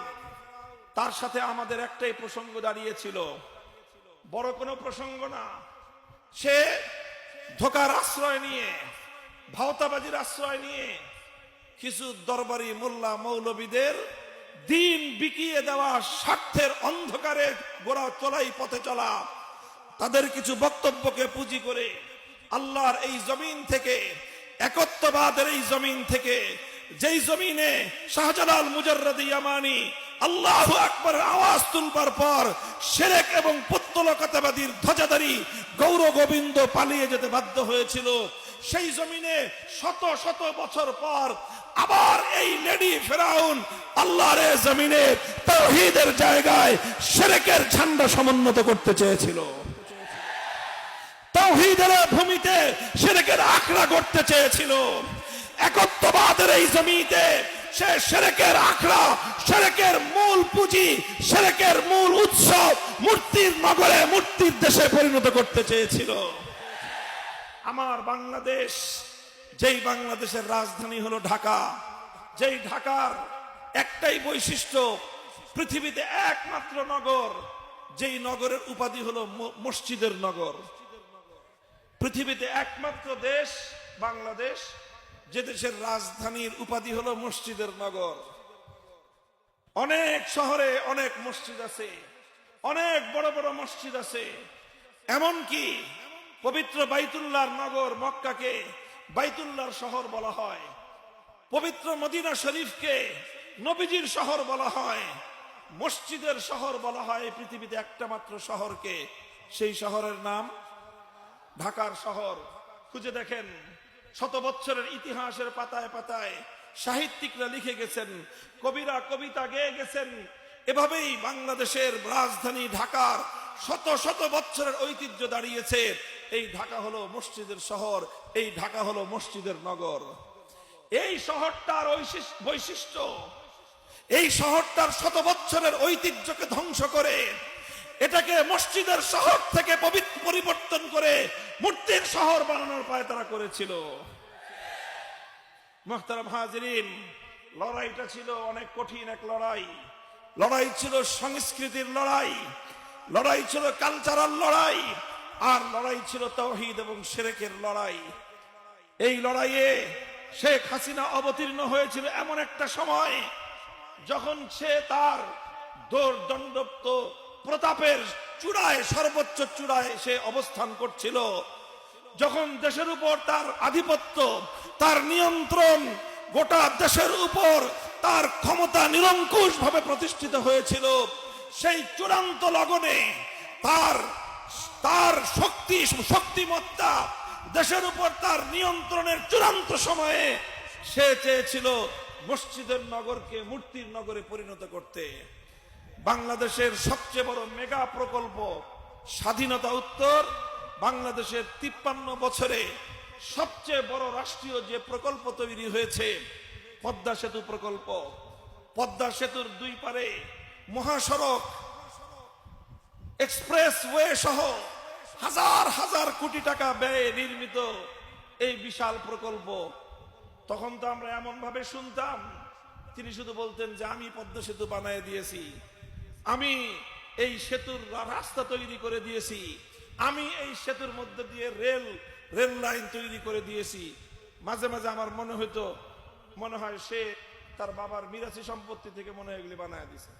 তার সাথে আমাদের একটাই প্রসঙ্গ দাঁড়িয়েছিল, বড় কোনো প্রসঙ্গ না। সে ধোকার আশ্রয় নিয়ে, ভাওতাবাজির আশ্রয় নিয়ে কিছু দরবারি মোল্লা মৌলবীদের দিন বিকিয়ে দেওয়া, স্বার্থের অন্ধকারে গোড়া চলাই পথে চলা, তাদের কিছু বক্তব্যকে পুঁজি করে আল্লাহর এই জমিন থেকে, একত্ববাদের এই জমিন থেকে, যেই জমিনে শাহজালাল মুজাররদ ইয়ামানি আল্লাহু আকবারের আওয়াজ তুলবার পর শিরক এবং পুত্তলকাতাবাদীর ধ্বজাধারী গৌর গোবিন্দ পালিয়ে যেতে বাধ্য হয়েছিল। সেই জমিনে শত শত বছর পর আবার এই লেডি ফেরাউন আল্লাহর এই জমিনে তাওহীদের জায়গায় শিরকের ঝান্ডা সমুন্নত করতে চেয়েছিল। তাওহীদের ভূমিতে শিরকের আখড়া গড়তে চেয়েছিল। একত্ববাদের এই জমিতে সে শিরকের আখড়া, শিরকের মূল পুঁজি, শিরকের মূল উৎসব মূর্তির নগরে, মূর্তির দেশে পরিণত করতে চেয়েছিল। আমার বাংলাদেশ, যেই বাংলাদেশের রাজধানী হলো ঢাকা, যেই ঢাকার একটাই বৈশিষ্ট্য, পৃথিবীতে একমাত্র নগর যেই নগরের উপাধি হলো মসজিদের নগর। পৃথিবীতে একমাত্র দেশ বাংলাদেশ, যে দেশের রাজধানীর উপাধি হলো মসজিদের নগর। অনেক শহরে অনেক মসজিদ আছে, অনেক বড় বড় মসজিদ আছে। এমনকি পবিত্র বাইতুল্লাহর নগর মক্কাকে বাইতুল্লাহর শহর বলা হয়, পবিত্র মদিনা শরীফকে নবীজির শহর বলা হয়, মসজিদের শহর বলা হয়। পৃথিবীতে একটা মাত্র শহরকে, সেই শহরের নাম ঢাকার শহর। খুঁজে দেখেন, শত বছরের ইতিহাসের পাতায় পাতায় সাহিত্যিকরা লিখে গেছেন, কবিরা কবিতা গেয়ে গেছেন। এভাবেই বাংলাদেশের রাজধানী ঢাকার শত শত বছরের ঐতিহ্য দাঁড়িয়েছে। এই ঢাকা হলো মসজিদের শহর, এই ঢাকা হলো মসজিদের নগর। এই শহরটার বৈশিষ্ট্য, এই শহরটার শত বছরের ঐতিহ্যকে ধ্বংস করে এটাকে মসজিদের শহর থেকে পরিবর্তন করে মূর্তির শহর বানানোর পায়তারা করেছিল। মুহতারাম হাজিরিন, লড়াইটা ছিল অনেক কঠিন এক লড়াই। লড়াই ছিল সংস্কৃতির লড়াই, লড়াই ছিল কালচারাল লড়াই, আর লড়াই ছিল তাওহীদ এবং শিরকের লড়াই। এই লড়াইয়ে শেখ হাসিনা অবতীর্ণ হয়েছিল এমন একটা সময় যখন সে তার দণ্ডপ্ত প্রতাপের চূড়ায়, সর্বোচ্চ চূড়ায় সে অবস্থান করছিল, যখন দেশের উপর তার আধিপত্য, তার নিয়ন্ত্রণ, গোটা দেশের উপর তার ক্ষমতা নিরঙ্কুশ ভাবে প্রতিষ্ঠিত হয়েছিল। সেই চূড়ান্ত লগনে তার শক্তিমত্তা, দেশের উপর তার নিয়ন্ত্রণের চূড়ান্ত সময়ে সে চেয়েছিল মসজিদের নগরকে মূর্তির নগরে পরিণত করতে। বাংলাদেশের সবচেয়ে বড় মেগা প্রকল্প স্বাধীনতা উত্তর বাংলাদেশের 53 বছরে সবচেয়ে বড় রাষ্ট্রীয় যে প্রকল্প তৈরি হয়েছে পদ্মা সেতু প্রকল্প। পদ্মা সেতুর দুই পারে মহাসড়ক, এক্সপ্রেসওয়ে সহ হাজার হাজার কোটি টাকা ব্যয়ে নির্মিত এই বিশাল প্রকল্প। তখন তো আমরা এমন ভাবে শুনতাম, তিনি শুধু বলতেন যে আমি পদ্মা সেতু বানিয়ে দিয়েছি, আমি এই সেতুর রাস্তা তৈরি করে দিয়েছি, আমি এই সেতুর মধ্যে দিয়ে রেল লাইন তৈরি করে দিয়েছি। মাঝে মাঝে আমার মনে হয় সে তার বাবার মিরাসি সম্পত্তি থেকে মনে হয় এগুলি বানায় দিয়েছে।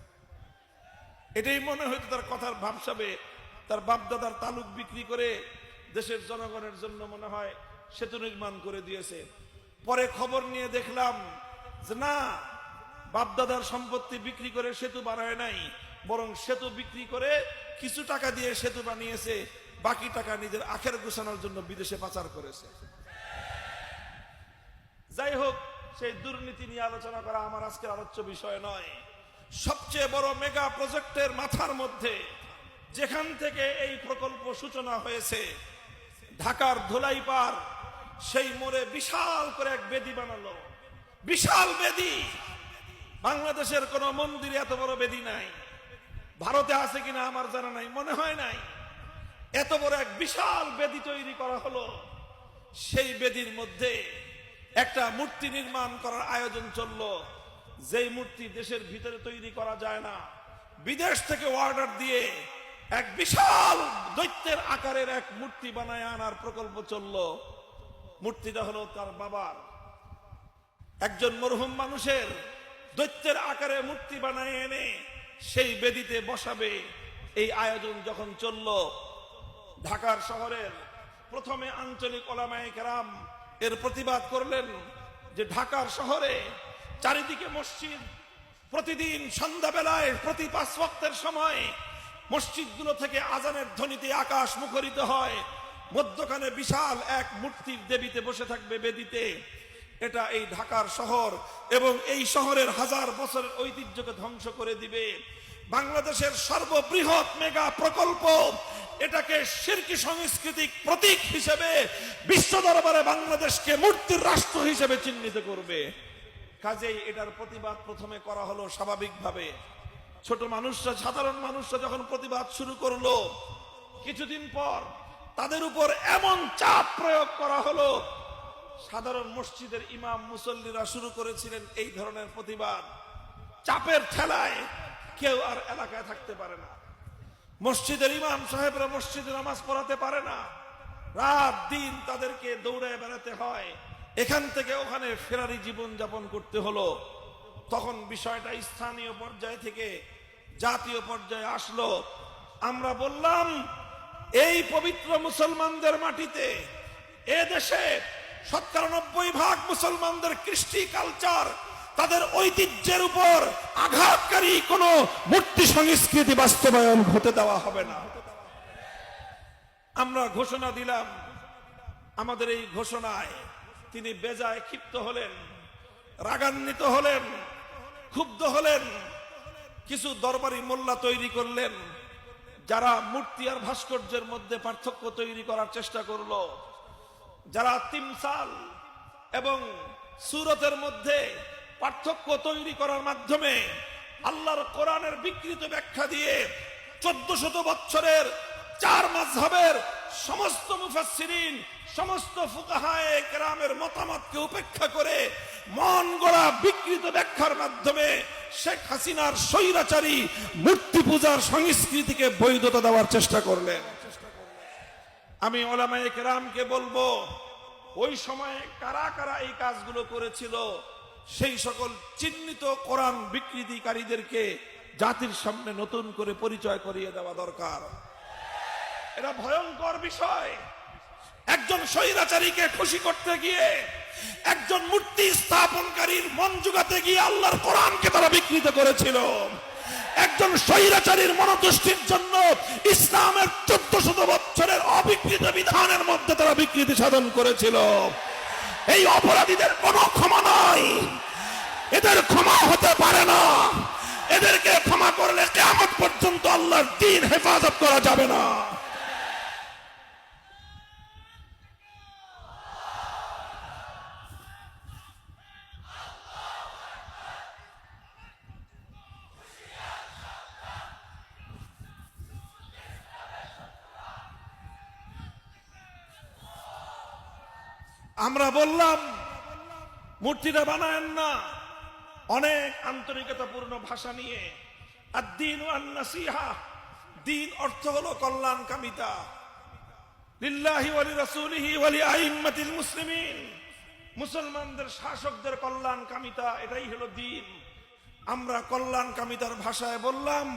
এটাই মনে হয়তো তার কথার ভাবসাবে তার বাপদাদার তালুক বিক্রি করে দেশের জনগণের জন্য মনে হয় সেতু নির্মাণ করে দিয়েছে। পরে খবর নিয়ে দেখলাম যে না, বাপদাদার সম্পত্তি বিক্রি করে সেতু বানায় নাই, বরং সেতু বিক্রি করে কিছু টাকা দিয়ে সেতু বানিয়েছে, বাকি টাকা নিজের আখের গোছানোর জন্য বিদেশে পাচার করেছে। যাই হোক, সেই দুর্নীতি নিয়ে আলোচনা করা আমার আজকের আলোচ্য বিষয় নয়। সবচেয়ে বড় মেগা প্রজেক্টের মাথার মধ্যে যেখান থেকে এই প্রকল্প সূচনা হয়েছে, ঢাকার ধুলাইপাড়, সেই মোড়ে বিশাল করে এক বেদি বানালো। বিশাল বেদি, বাংলাদেশের কোন মন্দিরে এত বড় বেদি নাই, ভারতে আছে কিনা আমার জানা নাই, মনে হয় নাই। এত বড় এক বিশাল বেদি তৈরি করা হলো। সেই বেদির মধ্যে একটা মূর্তি নির্মাণ করার আয়োজন চললো, যেই মূর্তি দেশের ভিতরে তৈরি করা যায় না, বিদেশ থেকে অর্ডার দিয়ে এক বিশাল দৈত্যের আকারের এক মূর্তি বানায় আনার প্রকল্প চললো। মূর্তিটা হলো তার বাবার, একজন মরহুম মানুষের দৈত্যের আকারে মূর্তি বানায় এনে সেই বেদিতে বসাবে। এই আয়োজন যখন চলল, ঢাকার শহরের প্রথমে আঞ্চলিক ওলামায়ে কেরাম এর প্রতিবাদ করলেন যে ঢাকার শহরে চারিদিকে মসজিদ, প্রতিদিন সন্ধ্যাবেলায় প্রতি 5 ওয়াক্তের সময় মসজিদগুলো থেকে আজানের ধ্বনিতে আকাশ মুখরিত হয়, মধ্যখানে বিশাল এক মূর্তির দেবীতে বসে থাকবে বেদিতে। এটা এই ঢাকার শহর এবং এই শহরের 1000 বছরের ঐতিহ্যকে ধ্বংস করে দিবে। বাংলাদেশের সর্ববৃহৎ মেগা প্রকল্প এটাকে শিরকি সাংস্কৃতিক প্রতীক হিসেবে বিশ্ব দরবারে বাংলাদেশকে মূর্তির রাষ্ট্র হিসেবে চিহ্নিত করবে। কাজেই এটার প্রতিবাদ প্রথমে করা হলো স্বাভাবিকভাবে। ছোট মানুষরা, সাধারণ মানুষরা যখন প্রতিবাদ শুরু করলো, কিছুদিন পর তাদের উপর এমন চাপ প্রয়োগ করা হলো, সাধারণ মসজিদের ইমাম মুসল্লিরা শুরু করেছিলেন এই ধরনের প্রতিবাদ। চাপের ঠেলায় কেউ আর এলাকায় থাকতে পারে না, মসজিদের ইমাম সাহেবরা মসজিদে নামাজ পড়াতে পারে না, রাত দিন তাদেরকে দৌড়ে বেড়াতে হয়, এখান থেকে ওখানে ফেরারি জীবন যাপন করতে হলো। তখন বিষয়টা স্থানীয় পর্যায় থেকে জাতীয় পর্যায়ে আসলো। আমরা বললাম, এই পবিত্র মুসলমানদের মাটিতে, এ দেশে 97% মুসলমানদের কৃষ্টি কালচার, তাদের ঐতিহ্যের উপর আঘাতকারী কোন মূর্তি সংস্কৃতি বাস্তবায়ন হতে দেওয়া হবে না। আমরা ঘোষণা দিলাম। আমাদের এই ঘোষণায় তিনি বেজায় ক্ষিপ্ত হলেন, রাগান্বিত হলেন, ক্ষুব্ধ হলেন। কিছু দরবারি মোল্লা তৈরি করলেন, যারা মূর্তি আর ভাস্কর্যের মধ্যে পার্থক্য তৈরি করার চেষ্টা করলো, যারা তিমসাল এবং সূরতের মধ্যে পার্থক্য তৈরি করার মাধ্যমে আল্লাহর কোরআনের বিকৃত ব্যাখ্যা দিয়ে 1400 বছরের 4 মাযহাবের সমস্ত মুফাসসিরিন, সমস্ত ফুকাহায়ে কেরামের মতামতকে উপেক্ষা করে মন গড়া বিকৃত ব্যাখ্যার মাধ্যমে শেখ হাসিনার স্বৈরাচারী মূর্তি পূজার সংস্কৃতিকে বৈধতা দেওয়ার চেষ্টা করলেন। আমি উলামায়ে কেরামকে বলবো, ওই সময়ে কারা কারা এই কাজগুলো করেছিল, সেই সকল চিহ্নিত কোরআন বিকৃতিকারীদেরকে জাতির সামনে নতুন করে পরিচয় করিয়ে দেওয়া দরকার। এটা ভয়ঙ্কর বিষয়। একজন স্বৈরাচারীকে খুশি করতে গিয়ে, একজন মূর্তি স্থাপনকারীর মন জুগাতে গিয়ে আল্লাহর কোরআনকে তারা বিকৃত করেছিল। একজন স্বৈরাচারীর মনোতুষ্টির জন্য ইসলামের 1400 বছরের অবিকৃত বিধানের মধ্যে তারা বিকৃতি সাধন করেছিল। এই অপরাধীদের কোনো ক্ষমা নাই, এদের ক্ষমা হতে পারে না। এদেরকে ক্ষমা করলে কিয়ামত পর্যন্ত আল্লাহর দ্বীন হেফাজত করা যাবে না। আমরা বললাম, মূর্তিটা বানায়েন না, অনেক আন্তরিকতাপূর্ণ ভাষা নিয়ে। আদ-দীন ওয়ান নাসিহা, দ্বীন অর্থ হলো কল্যাণকামিতা। লিল্লাহি ওয়া লিরাসূলিহি ওয়া লিআইম্মাতিল মুসলিমিন, মুসলমানদের শাসকদের কল্যাণকামিতা, এটাই হলো দ্বীন। আমরা কল্যাণকামিতার ভাষায় বললাম,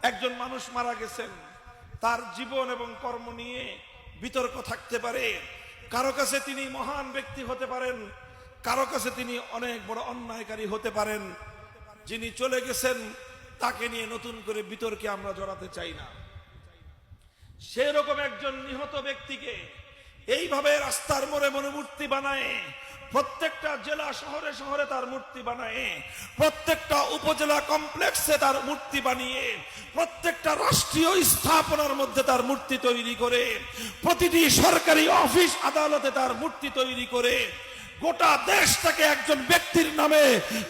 একজন মানুষ মারা গেছেন, তার জীবন এবং কর্ম নিয়ে বিতর্ক থাকতে পারে। কারো কাছে তিনি মহান ব্যক্তি হতে পারেন, কারো কাছে তিনি অনেক বড় অন্যায়কারী হতে পারেন। যিনি চলে গেছেন তাকে নিয়ে নতুন করে বিতর্কে আমরা জড়াতে চাই না। সেরকম একজন নিহত ব্যক্তিকে এইভাবে রাস্তার মোড়ে মূর্তি বানায়, প্রত্যেকটা জেলা শহরে শহরে তার মূর্তি বানায়, প্রত্যেকটা উপজেলা কমপ্লেক্সে তার মূর্তি বানিয়ে, প্রত্যেকটা রাষ্ট্রীয় স্থাপনার মধ্যে তার মূর্তি তৈরি করে, প্রতিটি সরকারি অফিস আদালতে তার মূর্তি তৈরি করে গোটা দেশটাকে একজন ব্যক্তির নামে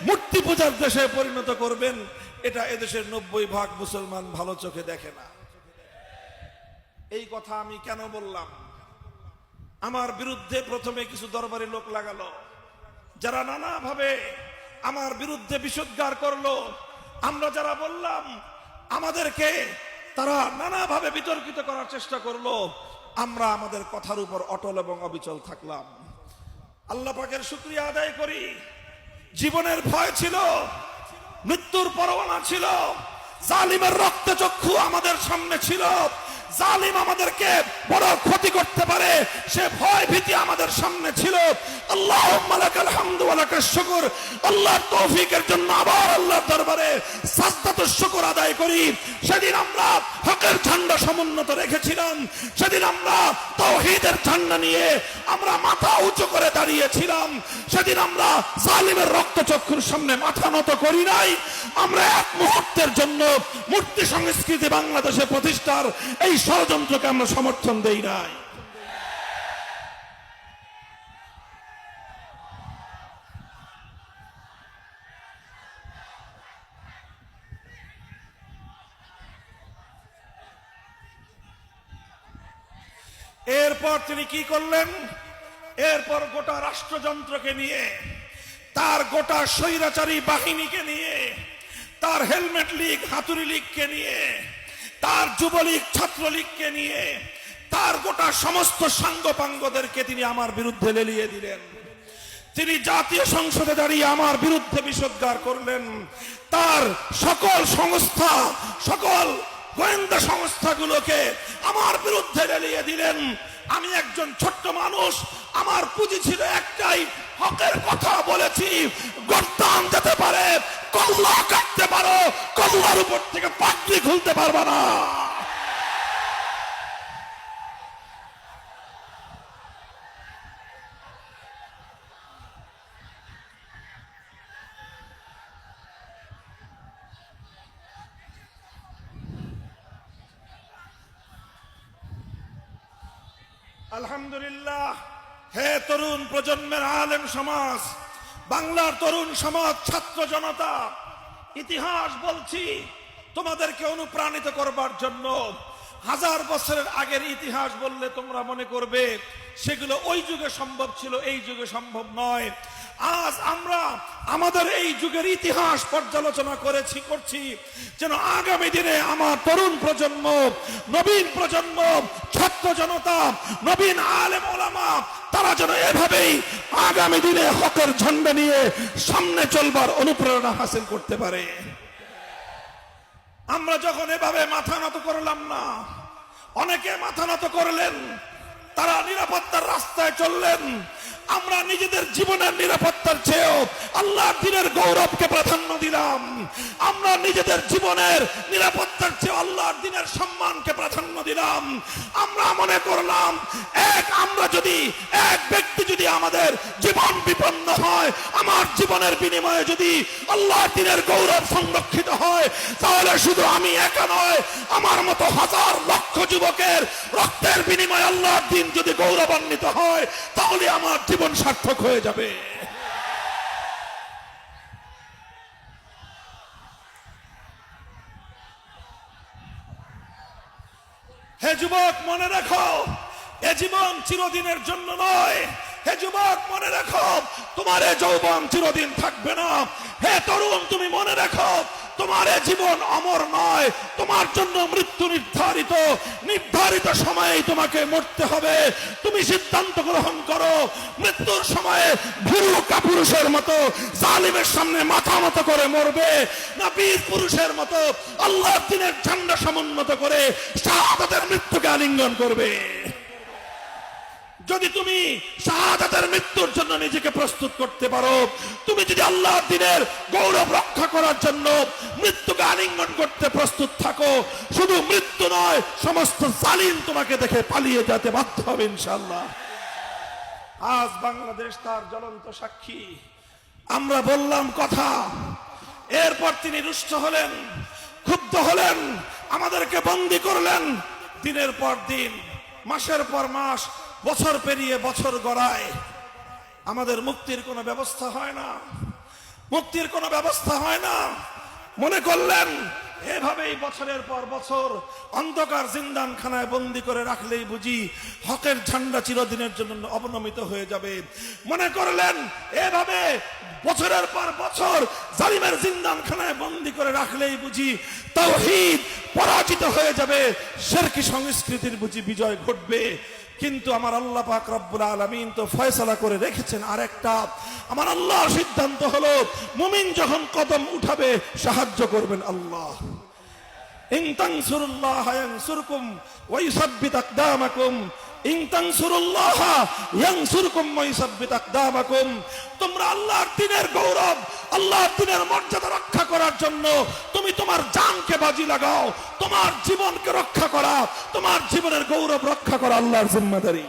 মূর্তি পূজার দেশে পরিণত করবেন, এটা এদেশের 90% মুসলমান ভালো চোখে দেখে না। এই কথা আমি কেন বললাম? আমার বিরুদ্ধে প্রথমে কিছু দরবারি লোক লাগালো, যারা নানাভাবে আমার বিরুদ্ধে বিষোদ্গার করলো। আমরা যারা বললাম, আমাদেরকে তারা নানাভাবে বিতর্কিত করার চেষ্টা করলো। আমরা আমাদের কথার উপর অটল এবং অবিচল থাকলাম। আল্লাহ পাকের শুকরিয়া আদায় করি, জীবনের ভয় ছিল, মৃত্যুর পরোয়ানা ছিল, জালিমের রক্তচক্ষু আমাদের সামনে ছিল, জালিম আমাদেরকে বড় ক্ষতি করতে পারে, সে ভয় ভীতি আমাদের সামনে ছিল। আল্লাহুম্মা লাকাল হামদু ওয়া লাকাশ শুকর। আল্লাহর তৌফিকের জন্য আবার আল্লাহর দরবারে সাজদাতুশ শুকর আদায় করি। সেদিন আমরা হকের ঝান্ডা সমুন্নত রেখেছিলাম, সেদিন আমরা তাওহীদের ঝান্ডা নিয়ে আমরা মাথা উঁচু করে দাঁড়িয়েছিলাম, সেদিন আমরা জালিমের রক্তচক্ষুর সামনে মাথা নত করি নাই। আমরা এক মুহূর্তের জন্য মূর্তি সংস্কৃতি বাংলাদেশে প্রতিষ্ঠার এই ষড়যন্ত্রকে আমরা সমর্থন দেই নাই। এরপর তিনি কি করলেন? এরপর গোটা রাষ্ট্রযন্ত্রকে নিয়ে, তার গোটা স্বৈরাচারী বাহিনীকে নিয়ে, তার হেলমেট লীগ হাতুড়ি লীগকে নিয়ে, তার যুবলীগ ছাত্রলীগকে নিয়ে, তার গোটা সমস্ত সাঙ্গপাঙ্গদেরকে তিনি আমার বিরুদ্ধে লেলিয়ে দিলেন। তিনি জাতীয় সংসদে দাঁড়িয়ে আমার বিরুদ্ধে বিষোদ্গার করলেন। তার সকল সংস্থা, সকল গোয়েন্দা সংস্থাগুলোকে আমার বিরুদ্ধে লেলিয়ে দিলেন। আমি একজন ছোট্ট মানুষ, আমার পুঁজি ছিল একটাই, হকের কথা বলেছি। গর্দান যেতে পারে, কল্লা কাটতে পারো, কল্লার উপর থেকে পাগড়ি খুলতে পারবে না। আলহামদুলিল্লাহ। হে তরুণ প্রজন্মের আলেম সমাজ, বাংলার তরুণ সমাজ, ছাত্র জনতা, ইতিহাস বলছি তোমাদেরকে অনুপ্রাণিত করবার জন্য। 1000 বছরের আগের ইতিহাস বললে তোমরা মনে করবে সেগুলো ওই যুগে সম্ভব ছিল, এই যুগে সম্ভব নয়। আজ আমরা আমাদের এই যুগের ইতিহাস পর্যালোচনা করছি যেন আগামী দিনে আমার তরুণ প্রজন্ম, নবীন প্রজন্ম, ছাত্র জনতা, নবীন আলেম ওলামা, তারা যেন এভাবেই আগামী দিনে হকের ঝান্ডা নিয়ে সামনে চলবার অনুপ্রেরণা হাসিল করতে পারে। আমরা যখন এভাবে মাথা নত করলাম না, অনেকে মাথা নত করলেন, তারা নিরাপত্তার রাস্তায় চললেন। আমরা নিজেদের জীবনের নিরাপত্তার চেয়েও আল্লাহর দ্বীনের গৌরবকে প্রাধান্য দিলাম। আমরা নিজেদের জীবনের নিরাপত্তার চেয়ে আল্লাহর দ্বীনের সম্মানকে প্রাধান্য দিলাম। আমরা মনে করলাম এক ব্যক্তি যদি আমাদের জীবন বিপন্ন হয়, আমার জীবনের বিনিময়ে যদি আল্লাহর দ্বীনের গৌরব সংরক্ষিত হয়, তাহলে শুধু আমি একা নয়, আমার মতো হাজার লক্ষ যুবকের রক্তের বিনিময়ে আল্লাহর দ্বীন যদি গৌরবান্বিত হয়, তাহলে আমার জীবন সার্থক হয়ে যাবে। হে যুবক, মনে রাখো, এ জীবন চিরদিনের জন্য নয়। হে যুবক, মনে রাখো, তোমার এ যৌবন চিরদিন থাকবে না। হে তরুণ, তুমি মনে রাখো, তোমার এ জীবন অমর নয়, তোমার জন্য মৃত্যু নির্ধারিত। নির্ধারিত সময়ে তোমাকে মরতে হবে। তুমি সিদ্ধান্ত গ্রহণ করো, মৃত্যুর সময়ে ভীরু কাপুরুষের মতো জালিমের সামনে মাথা নত করে মরবে, না বীর পুরুষের মতো আল্লাহর দ্বীনের ঝান্ডা সমুন্নত করে শাহাদাতের মৃত্যুকে আলিঙ্গন করবে। যদি তুমি শাহাদাতের মৃত্যুর জন্য নিজেকে প্রস্তুত করতে পারো, তুমি যদি আল্লাহর দ্বীনের গৌরব রক্ষা করার জন্য মৃত্যুকে আলিঙ্গন করতে প্রস্তুত থাকো, শুধু মৃত্যু নয়, সমস্ত জালিম তোমাকে দেখে পালিয়ে যেতে বাধ্য হবে ইনশাআল্লাহ। আজ বাংলাদেশ তার জ্বলন্ত সাক্ষী। আমরা বললাম কথা, এরপর তিনি রুষ্ট হলেন, ক্ষুব্ধ হলেন, আমাদেরকে বন্দী করলেন। দিনের পর দিন, মাসের পর মাস, বছর পেরিয়ে বছর গড়ায়, আমাদের মুক্তির কোনো ব্যবস্থা হয় না, মুক্তির কোনো ব্যবস্থা হয় না। মনে করলেন এভাবেই বছরের পর বছর অন্ধকার জিন্দানখানায় বন্দী করে রাখলেই বুঝি হকের ঝান্ডা চিরদিনের জন্য অবনমিত হয়ে যাবে। মনে করলেন এভাবে বছরের পর বছর জালিমের জিন্দানখানায় বন্দী করে রাখলেই বুঝি তাওহীদ পরাজিত হয়ে যাবে, শিরকি সংস্কৃতির বুঝি বিজয় ঘটবে। কিন্তু আমার আল্লাহ পাক রব্বুল আলামিন তো ফয়সালা করে রেখেছেন আরেকটা। আমার আল্লাহর সিদ্ধান্ত হলো, মুমিন যখন কদম উঠাবে সাহায্য করবেন আল্লাহ। ইন তানসুরুল্লাহ ইয়ানসুরকুম ওয়া ইউসাব্বিত আকদামাকুম, ইন তানসুরুল্লাহ ইয়ানসুরকুম ওয়া ইউসাব্বিত আকদামাকুম। তোমরা আল্লাহর দ্বীনের গৌরব, আল্লাহর দ্বীনের মর্যাদা রক্ষা করার জন্য তুমি তোমার জানকে বাজি লাগাও। তোমার জীবনকে রক্ষা করা, তোমার জীবনের গৌরব রক্ষা করা আল্লাহর জিম্মাদারি।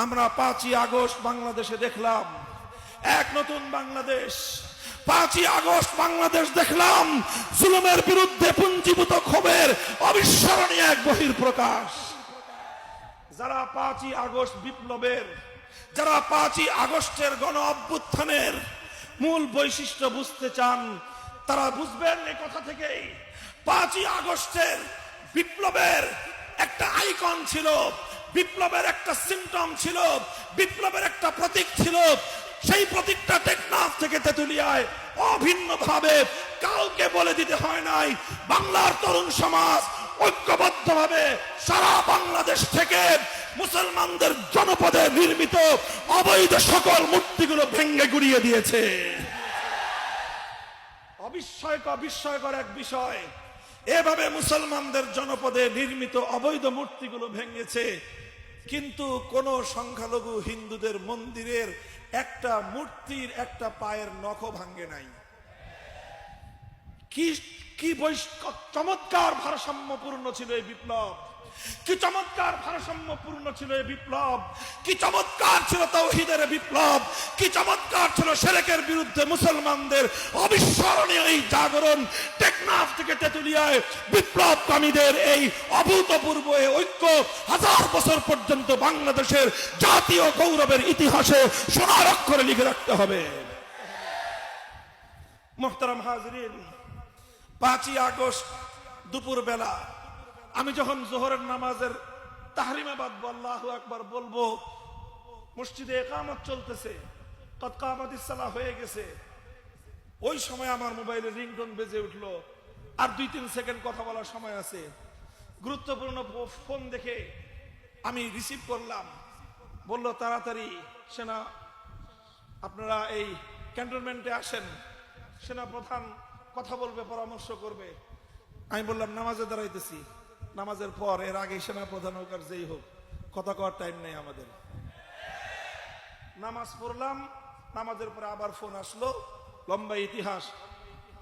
আমরা 5ই আগস্ট বাংলাদেশে দেখলাম এক নতুন বাংলাদেশ। 5ই আগস্ট বাংলাদেশ দেখলাম জুলুমের বিরুদ্ধে পুঞ্জীভূত ক্ষোভের অবিস্মরণীয় এক বহিঃপ্রকাশ। যারা 5ই আগস্ট বিপ্লবের, যারা 5ই আগস্টের গণ অভ্যুত্থানের মূল বৈশিষ্ট্য বুঝতে চান, তারা বুঝবেন এই কথা থেকেই। 5ই আগস্টের বিপ্লবের একটা আইকন ছিল, বিপ্লবের একটা সিম্পটম ছিল, বিপ্লবের একটা প্রতীক ছিল। সেই প্রতীকটা টেকনাফ থেকে তেতুলিয়ায় অভিন্নভাবে কাউকে বলে দিতে হয় নাই। বাংলার তরুণ সমাজ ঐক্যবদ্ধভাবে সারা বাংলাদেশ থেকে মুসলমানদের জনপদে নির্মিত অবৈধ সকল মূর্তিগুলো ভেঙে গুড়িয়ে দিয়েছে। বিস্ময়কর এক বিষয়, এভাবে মুসলমানদের জনপদে নির্মিত অবৈধ মূর্তিগুলো ভেঙেছে, কিন্তু কোন সংখ্যালঘু হিন্দুদের মন্দিরের একটা মূর্তির একটা পায়ের নখও ভাঙ্গে নাই। কি কি চমৎকার ভারসাম্যপূর্ণ ছিল এই বিপ্লব, কি চমৎকার ভারসাম্যপূর্ণ ছিল এই বিপ্লব, কি চমৎকার ছিল তাওহীদের বিপ্লব, কি চমৎকার ছিল শিরকের বিরুদ্ধে মুসলমানদের অবিস্মরণীয় এই জাগরণ। টেকনাফ থেকে তেতুলিয়ায় বিপ্লবকামীদের এই অভূতপূর্ব ঐক্য 1000 বছর পর্যন্ত বাংলাদেশের জাতীয় গৌরবের ইতিহাসে সোনার অক্ষরে লিখে রাখতে হবে। মুহতারাম হাজিরিন, 5ই আগস্ট দুপুর বেলা আমি যখন জোহরের নামাজের তাহরিমে বাঁধবো, আল্লাহু আকবার বলবো, মসজিদে ইকামত চলতেছে, কদ কামাতিস সালাহ হয়ে গেছে। ওই সময় আমার মোবাইলে রিংটোন বেজে উঠলো। আর 2-3 সেকেন্ড কথা বলার সময় আছে। গুরুত্বপূর্ণ ফোন দেখে আমি রিসিভ করলাম। বলল, তাড়াতাড়ি সেনা, আপনারা এই ক্যান্টনমেন্টে আসেন, সেনা প্রধান কথা বলবে, পরামর্শ করবে। আমি বললাম, নামাজে দাঁড়াইতেছি, নামাজের পর, এর আগে সেনা প্রধান হোক আর যেই হোক, কথা কওয়ার টাইম নেই আমাদের। নামাজ পড়লাম, নামাজের পরে আবার ফোন আসলো, লম্বা ইতিহাস।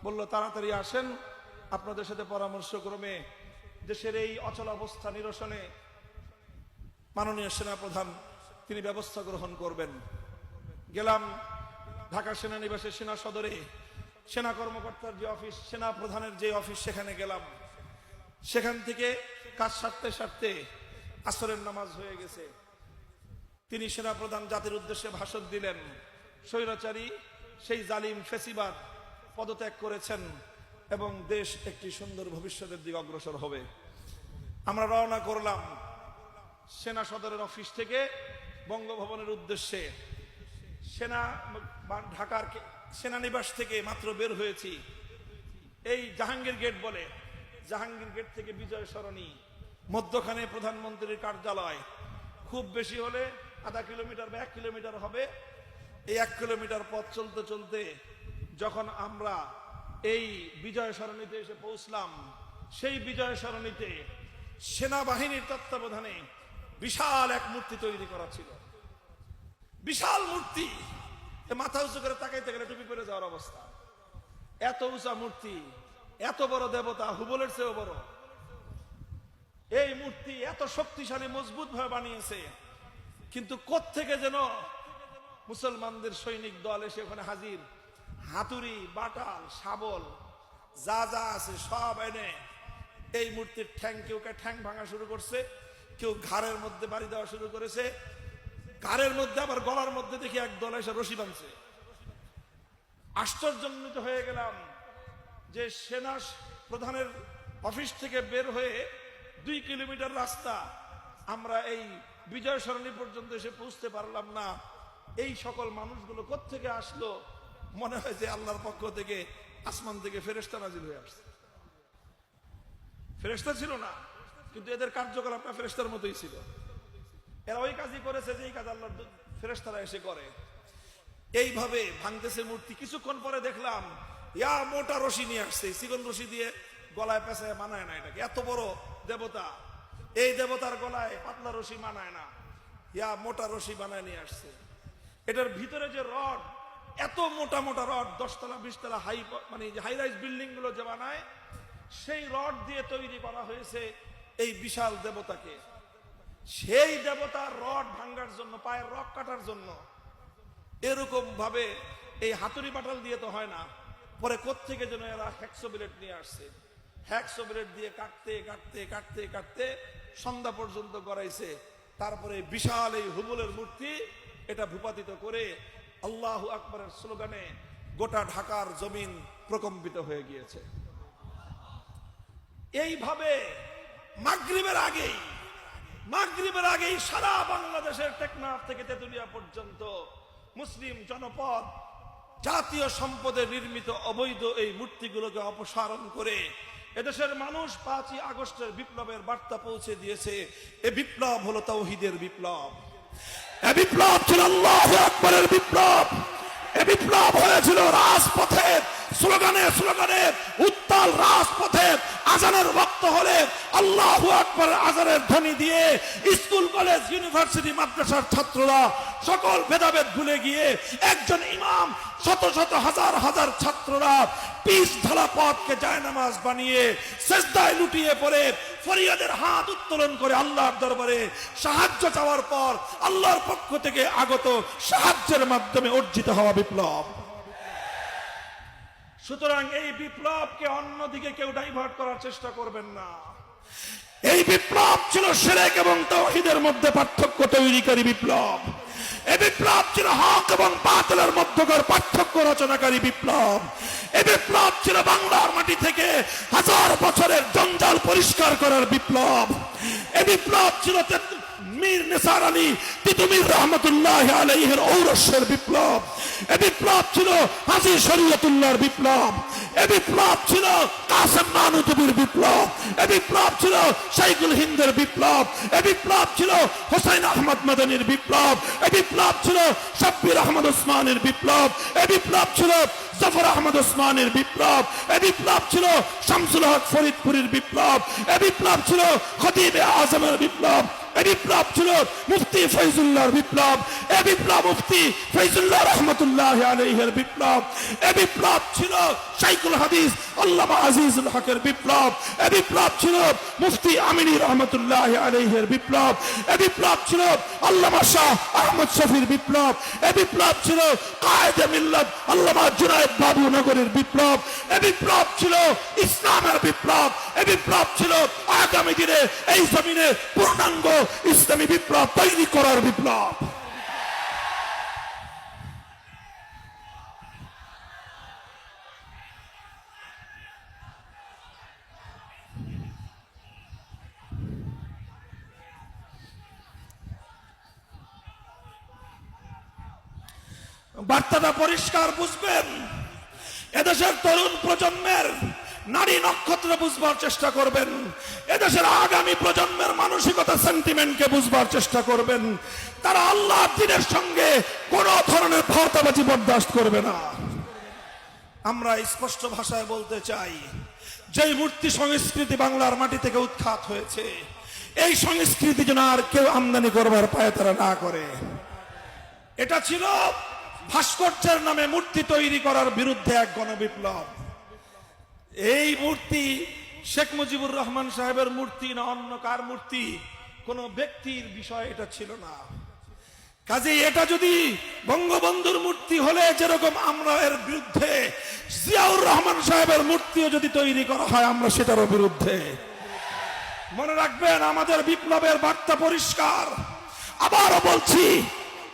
বলল, তাড়াতাড়ি আসেন, আপনাদের সাথে পরামর্শ ক্রমে দেশের এই অচল অবস্থা নিরসনে মাননীয় সেনা প্রধান তিনি ব্যবস্থা গ্রহণ করবেন। গেলাম ঢাকা সেনানিবাসের সেনা সদরে, সেনা কর্মকর্তার যে অফিস, সেনা প্রধানের যে অফিস, সেখানে গেলাম। সেখান থেকে কাজ সারতে সারতে আসরের নামাজ হয়ে গেছে। তিনি সেনা প্রধান জাতির উদ্দেশ্যে ভাষণ দিলেন। স্বৈরাচারী সেই জালিম ফেসিবাদ পদত্যাগ করেছেন এবং দেশ একটি সুন্দর ভবিষ্যতের দিকে অগ্রসর হবে। আমরা রওনা করলাম সেনা সদরের অফিস থেকে বঙ্গভবনের উদ্দেশ্যে। ঢাকার সেনানিবাস থেকে মাত্র বের হয়েছি। এই জাহাঙ্গীর গেট বলে, জাহাঙ্গীর গেট থেকে বিজয় সরণি, মধ্যখানে প্রধানমন্ত্রীর কার্যালয়। খুব বেশি হলে আধা কিলোমিটার বা 1 কিলোমিটার হবে। এই 1 কিলোমিটার পথ চলতে চলতে যখন আমরা এই বিজয় সরণিতে এসে পৌঁছলাম, সেই বিজয় সরণিতে সেনাবাহিনীর তত্ত্বাবধানে বিশাল এক মূর্তি তৈরি করা ছিল। বিশাল মূর্তি, মাথা উঁচু করে তাকাইতে গেলে টুপি পরে যাওয়ার অবস্থা। এত উঁচা মূর্তি, এত বড় দেবতা, হুবলের চেয়েও বড়। এই মূর্তি এত শক্তিশালী, মজবুত ভাবে বানিয়েছে, কিন্তু কোত্থেকে যেন মুসলমানদের সৈনিক দল এসে ওখানে হাজির। হাতুড়ি, বাটাল, শাবল যা যা আছে সব এনে এই মূর্তির কেউ ঠ্যাং ভাঙা শুরু করছে, কেউ ঘাড়ের মধ্যে বাড়ি দেওয়া শুরু করেছে। ঘাড়ের মধ্যে আবার গলার মধ্যে দেখি এক দল এসে রশি বাঁধছে। আশ্চর্যান্বিত হয়ে গেলাম যে সেনা প্রধানের অফিস থেকে বের হয়ে 2 কিলোমিটার রাস্তা, আমরা এই বিজয় সরণি পর্যন্ত এসে পৌঁছতে পারলাম না। এই সকল মানুষগুলো কোত্থেকে আসলো? মনে হয় যে আল্লাহর পক্ষ থেকে, আসমান থেকে ফেরেশতা নাজিল হয়ে আসছে। ফেরেশতা ছিল না, কিন্তু এদের কার্যকলাপটা ফেরেশতার মতোই ছিল। এরা ওই কাজই করেছে যে এই কাজ আল্লাহর ফেরেশতারা এসে করে। এইভাবে ভাঙতেছে মূর্তি। কিছুক্ষণ পরে দেখলাম মোটা রশি নিয়ে আসছে, চিকন রশি দিয়ে গলায় পেঁচায় মানায় না, এটাকে এত বড় দেবতা, এই দেবতার গলায় পাতলা রশি মানায় না, ইয়া মোটা রশি বানায় নিয়ে আসছে। এটার ভিতরে যে রড, এত মোটা মোটা রড, 10 তলা 20 তলা মানে হাই রাইজ বিল্ডিং গুলো যে বানায়, সেই রড দিয়ে তৈরি করা হয়েছে এই বিশাল দেবতাকে। সেই দেবতার রড ভাঙ্গার জন্য, পায়ের রক কাটার জন্য এরকম ভাবে এই হাতুড়ি বাটাল দিয়ে তো হয় না, পরে কোত্থেকে যেন এরা হ্যাকসো ব্লেড নিয়ে আসছে, হ্যাকসো ব্লেড দিয়ে কাটতে কাটতে কাটতে কাটতে সন্ধ্যা পর্যন্ত গড়াইছে। তারপরে বিশাল এই হুবলের মূর্তি এটা ভূপাতিত করে আল্লাহু আকবরের স্লোগানে গোটা ঢাকার জমিন প্রকম্পিত হয়ে গিয়েছে। এইভাবে মাগরিবের আগেই সারা বাংলাদেশের টেকনাফ থেকে তেতুলিয়া পর্যন্ত মুসলিম জনপদ জাতীয় সম্পদে নির্মিত অবৈধ এই মূর্তিগুলোকে অপসারণ করে এদেশের মানুষ 5ই আগস্টের বিপ্লবের বার্তা পৌঁছে দিয়েছে। এ বিপ্লব হলো তাওহীদের বিপ্লব, এ বিপ্লব ছিল আল্লাহু আকবরের বিপ্লব। এ বিপ্লব হয়েছিল রাজপথে, স্লোগানে স্লোগানে, উত্তাল রাজপথে। আজানের ওয়াক্ত হলে আল্লাহু আকবার আজানের ধ্বনি দিয়ে স্কুল কলেজ ইউনিভার্সিটি মাদ্রাসার ছাত্ররা সকল ভেদাভেদ ভুলে গিয়ে একজন ইমাম, শত শত হাজার হাজার ছাত্ররা পিচ ঢালা পথকে জায়নামাজ বানিয়ে সেজদায় লুটিয়ে পড়ে ফরিয়াদের হাত উত্তোলন করে আল্লাহর দরবারে সাহায্য চাওয়ার পর আল্লাহর পক্ষ থেকে আগত সাহায্যের মাধ্যমে অর্জিত হওয়া বিপ্লব। সুতরাং এই বিপ্লবকে অন্যদিকে কেউ ডাইভার্ট করার চেষ্টা করবেন না। এই বিপ্লব ছিল শিরক এবং তাওহীদের মধ্যে পার্থক্য তৈরিকারী বিপ্লব। এই বিপ্লব ছিল হক এবং বাতিলের মধ্যকার পার্থক্য রচনাকারী বিপ্লব। এই বিপ্লব ছিল বাংলার মাটি থেকে 1000 বছরের জঞ্জাল পরিষ্কার করার বিপ্লব। এই বিপ্লব ছিল মীর নিসার আলী তিতুমীর রহমতুল্লাহ আলাইহির ঔরসের বিপ্লব। এই বিপ্লব ছিল হাজী শরীয়তুল্লাহর বিপ্লব। এই বিপ্লব ছিল কাসেম নানুতুবির বিপ্লব। এই বিপ্লব ছিল শাইখুল হিন্দের বিপ্লব। এই বিপ্লব ছিল হোসেন আহমদ মাদানির বিপ্লব। এই বিপ্লব ছিল শাব্বির আহমদ ওসমানের বিপ্লব। এই বিপ্লব ছিল জাফর আহমদ ওসমানের বিপ্লব। এই বিপ্লব ছিল শামসুল হক ফরিদপুরের বিপ্লব। এই বিপ্লব ছিল খতিব আজমের বিপ্লব। এই বিপ্লব ছিল মুফতি ফয়জুল্লাহর বিপ্লব। এই বিপ্লব মুফতি ফয়জুল্লাহ রহমতুল্লাহ আলাইহির বিপ্লব। এই বিপ্লব ছিল শাইখুল হাদিস আল্লামা আজিজুল হকের বিপ্লব। এই বিপ্লব ছিল মুফতি আমিনী রহমতুল্লাহ আলাইহির বিপ্লব। এই বিপ্লব ছিল আল্লামা শাহ আহমদ শফির বিপ্লব। এই বিপ্লব ছিল কায়েদে মিল্লাত আল্লামা জুনায়েদ বাবু নগরের বিপ্লব। এই বিপ্লব ছিল ইসলামের বিপ্লব। এই বিপ্লব ছিল আগামী দিনে এই জমিনে পূর্ণাঙ্গ ইসলামী বিপ্লব তৈরি করার বিপ্লব। বার্তাটা পরিষ্কার বুঝবেন। এদেশের তরুণ প্রজন্মের নারী নক্ষত্র বুঝবার চেষ্টা করবেন। এদেশের আগামী প্রজন্মের মানসিকতা, সেন্টিমেন্টকে বুঝবার চেষ্টা করবেন। তারা আল্লাহর দ্বীনের সঙ্গে কোন ধরনের ভাওতাবাজি বরদাস্ত করবে না। আমরা স্পষ্ট ভাষায় বলতে চাই, যেই মূর্তি সংস্কৃতি বাংলার মাটি থেকে উৎখাত হয়েছে, এই সংস্কৃতি যেন আর কেউ আমদানি করবার পায়ে তারা না করে। এটা ছিল ভাস্কর্যের নামে মূর্তি তৈরি করার বিরুদ্ধে এক গণবিপ্লব। এই মূর্তি শেখ মুজিবুর রহমান সাহেবের মূর্তি না অন্য কার মূর্তি, কোন ব্যক্তির বিষয় এটা ছিল না। কাজে এটা যদি বঙ্গবন্ধুর মূর্তি হলে যেরকম আমরা এর বিরুদ্ধে, জিয়াউর রহমান সাহেবের মূর্তিও যদি তৈরি করা হয় আমরা সেটারও বিরুদ্ধে। মনে রাখবেন, আমাদের বিপ্লবের বার্তা পরিষ্কার। আবারও বলছি,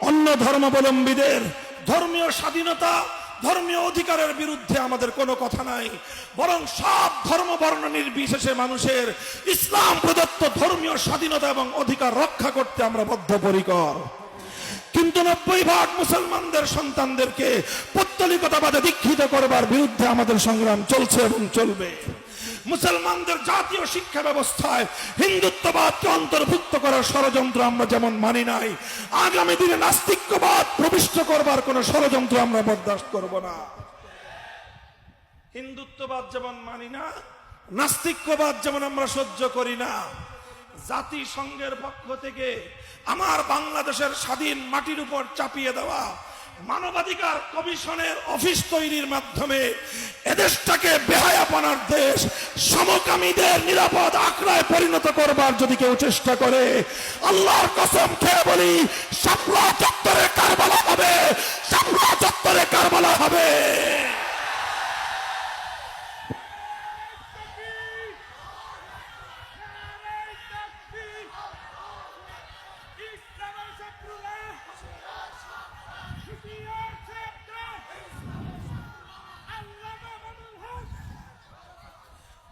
অন্য ধর্মাবলম্বীদের ধর্মীয় স্বাধীনতা, ধর্মীয় অধিকারের বিরুদ্ধে আমাদের কোনো কথা নাই, বরং সব ধর্ম বর্ণ নির্বিশেষে মানুষের ইসলাম প্রদত্ত ধর্মীয় স্বাধীনতা এবং অধিকার রক্ষা করতে আমরা বদ্ধপরিকর। কিন্তু 90% মুসলমানদের সন্তানদেরকে পৌত্তলিকতাবাদে দীক্ষিত করবার বিরুদ্ধে আমাদের সংগ্রাম চলছে এবং চলবে। মুসলমানদের জাতীয় শিক্ষা ব্যবস্থায় হিন্দুত্ববাদকে অন্তর্ভুক্ত করার ষড়যন্ত্র আমরা যেমন মানি নাই, আগামী দিনে নাস্তিক্যবাদ প্রবিষ্ট করবার কোন ষড়যন্ত্র আমরা বরদাস্ত করব না। হিন্দুত্ববাদ যেমন মানি না, নাস্তিক্যবাদ যেমন আমরা সহ্য করি না, জাতিসংঘের পক্ষ থেকে আমার বাংলাদেশের স্বাধীন মাটির উপর চাপিয়ে দেওয়া মানবাধিকার কমিশনের অফিস তৈরির মাধ্যমে এদেশটাকে বেহায়াপনার দেশ, সমকামীদের নিরাপদ আখড়ায় পরিণত করবার যদি কেউ চেষ্টা করে, আল্লাহর কসম খেয়ে বলি, শাপলা চত্বরে কারবালা হবে, শাপলা চত্বরে কারবালা হবে।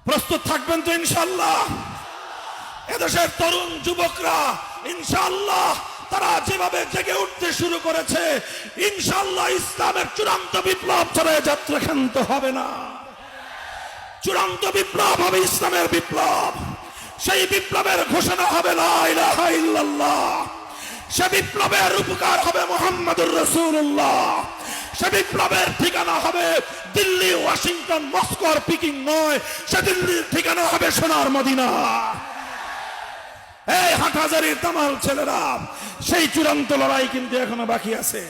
প্রস্তুত থাকবেন তো ইনশাআল্লাহ? এদেশের তরুণ যুবকরা ইনশাআল্লাহ তারা যেভাবে জেগে উঠতে শুরু করেছে, ইনশাআল্লাহ ইসলামের চূড়ান্ত বিপ্লব ছাড়া যাত্রা ক্ষান্ত হবে না। চূড়ান্ত বিপ্লব হবে ইসলামের বিপ্লব। সেই বিপ্লবের ঘোষণা হবে লা ইলাহা ইল্লাল্লাহ। সে বিপ্লবের রূপকার হবে মুহাম্মদুর রাসূলুল্লাহ। সে বিপ্লবের ঠিকানা হবে দিল্লি, ওয়াশিংটন, মস্কো আর পিকিং নয়, সে দিল্লির ঠিকানা হবে সোনার মদিনা। এই হাটহাজারীর তামাল ছেলেরা, সেই চূড়ান্ত লড়াই কিন্তু এখনো বাকি আছে।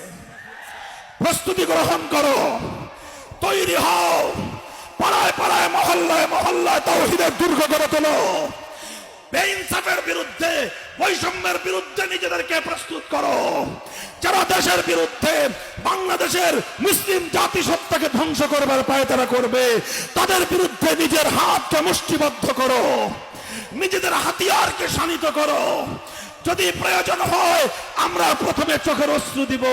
প্রস্তুতি গ্রহণ করো, তৈরি হও, পাড়ায় পাড়ায়, মহল্লায় মহল্লায় তাওহীদের দুর্গ গড়ে তোলো। বেইনসাফের বিরুদ্ধে, বৈষম্যের বিরুদ্ধে নিজেদেরকে প্রস্তুত করো। যারা দেশের বিরুদ্ধে, বাংলাদেশের মুসলিম জাতিসত্তাকে ধ্বংস করবার পায়তারা করবে, তাদের বিরুদ্ধে নিজের হাতকে মুষ্টিবদ্ধ করো, নিজেদের হাতিয়ারকে শানিত করো। যদি প্রয়োজন হয় আমরা প্রথমে চোখের অশ্রু দিব,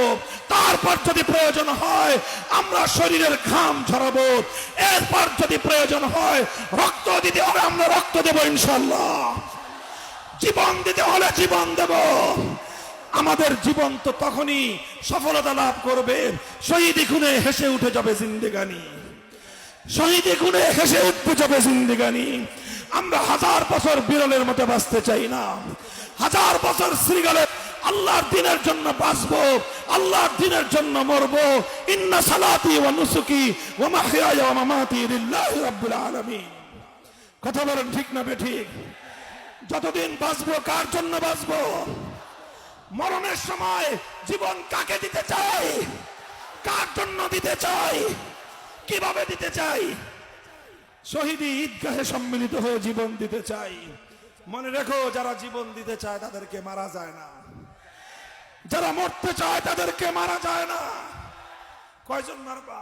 তারপর যদি প্রয়োজন হয় আমরা শরীরের ঘাম ঝরাবো, এরপর যদি প্রয়োজন হয় রক্ত দিতে হবে আমরা রক্ত দেব ইনশাআল্লাহ। জীবন দিতে হলে জীবন দেব। আমাদের জীবন তো তখনই সফলতা লাভ করবে, শহীদি খুনে হেসে উঠে যাবে জিন্দেগানি, শহীদি খুনে হেসে উঠে যাবে জিন্দেগানি। আমরা 1000 বছর বিরলের মতো বাঁচতে চাই না, 1000 বছর শ্রীগালে আল্লাহর দিনের জন্য বাঁচবো, আল্লাহর দিনের জন্য মরবো। ইন্না সালাতি ওয়া নুসুকি ওয়া মাহইয়ায়া ওয়া মামাতি লিল্লাহি রাব্বিল আলামিন। কথা বলেন ঠিক না বেঠিক? যতদিন বাঁচবো কার জন্য বাঁচবো? মরণের সময় জীবন কাকে দিতে চাই, কার জন্য দিতে চাই, কিভাবে দিতে চাই? শহীদি ঈদগাহে সম্মিলিত হয়ে জীবন দিতে চাই। মনে রেখো, যারা জীবন দিতে চায় তাদেরকে মারা যায় না, যারা মরতে চায় তাদেরকে মারা যায় না। কয়জন মারবা?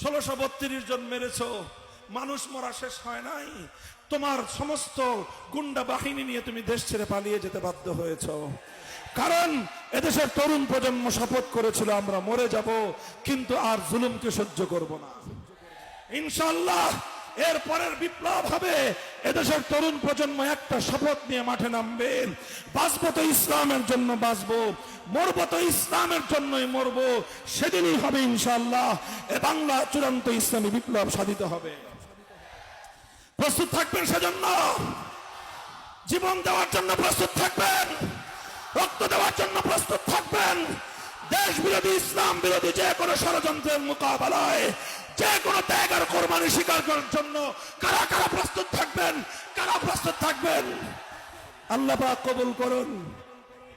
1632 জন মেরেছো, মানুষ মরা শেষ হয় নাই। তোমার সমস্ত গুন্ডা বাহিনী নিয়ে তুমি দেশ ছেড়ে পালিয়ে যেতে বাধ্য হয়েছো, কারণ এদেশের তরুণ প্রজন্ম শপথ করেছিল আমরা মরে যাব কিন্তু আর জুলুমকে সহ্য করব না। ইনশাআল্লাহ এর পরের বিপ্লব হবে, এদেশের তরুণ প্রজন্ম একটা শপথ নিয়ে মাঠে নামবে, বাঁচবো তো ইসলামের জন্য বাঁচবো, মরবো তো ইসলামের জন্যই মরবো। সেদিনই হবে ইনশাআল্লাহ এ বাংলা চূড়ান্ত ইসলামী বিপ্লব সাধিত হবে। প্রস্তুত থাকবেন সেজন্য, জীবন দেওয়ার জন্য প্রস্তুত থাকবেন, রক্ত দেওয়ার জন্য প্রস্তুত থাকবেন। দেশ বিরোধী, ইসলাম বিরোধী যে কোনো ষড়যন্ত্রের মোকাবেলায়, যে কোনো ত্যাগ আর কোরবানি স্বীকার করার জন্য কারা কারা প্রস্তুত থাকবেন, কারা প্রস্তুত থাকবেন? আল্লাহ পাক কবুল করুন,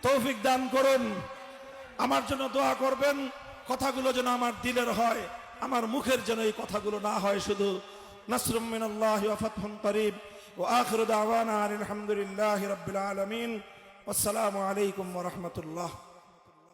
তৌফিক দান করুন। আমার জন্য দোয়া করবেন, কথাগুলো যেন আমার দিলের হয়, আমার মুখের যেন এই কথাগুলো না হয় শুধু। নাসরুম মিনাল্লাহি ওয়া ফাতহুন করিব ওয়া আখিরু দাওয়ানা আলহামদুলিল্লাহি রাব্বিল আলামিন। আসসালামু আলাইকুম ওয়া রাহমাতুল্লাহ।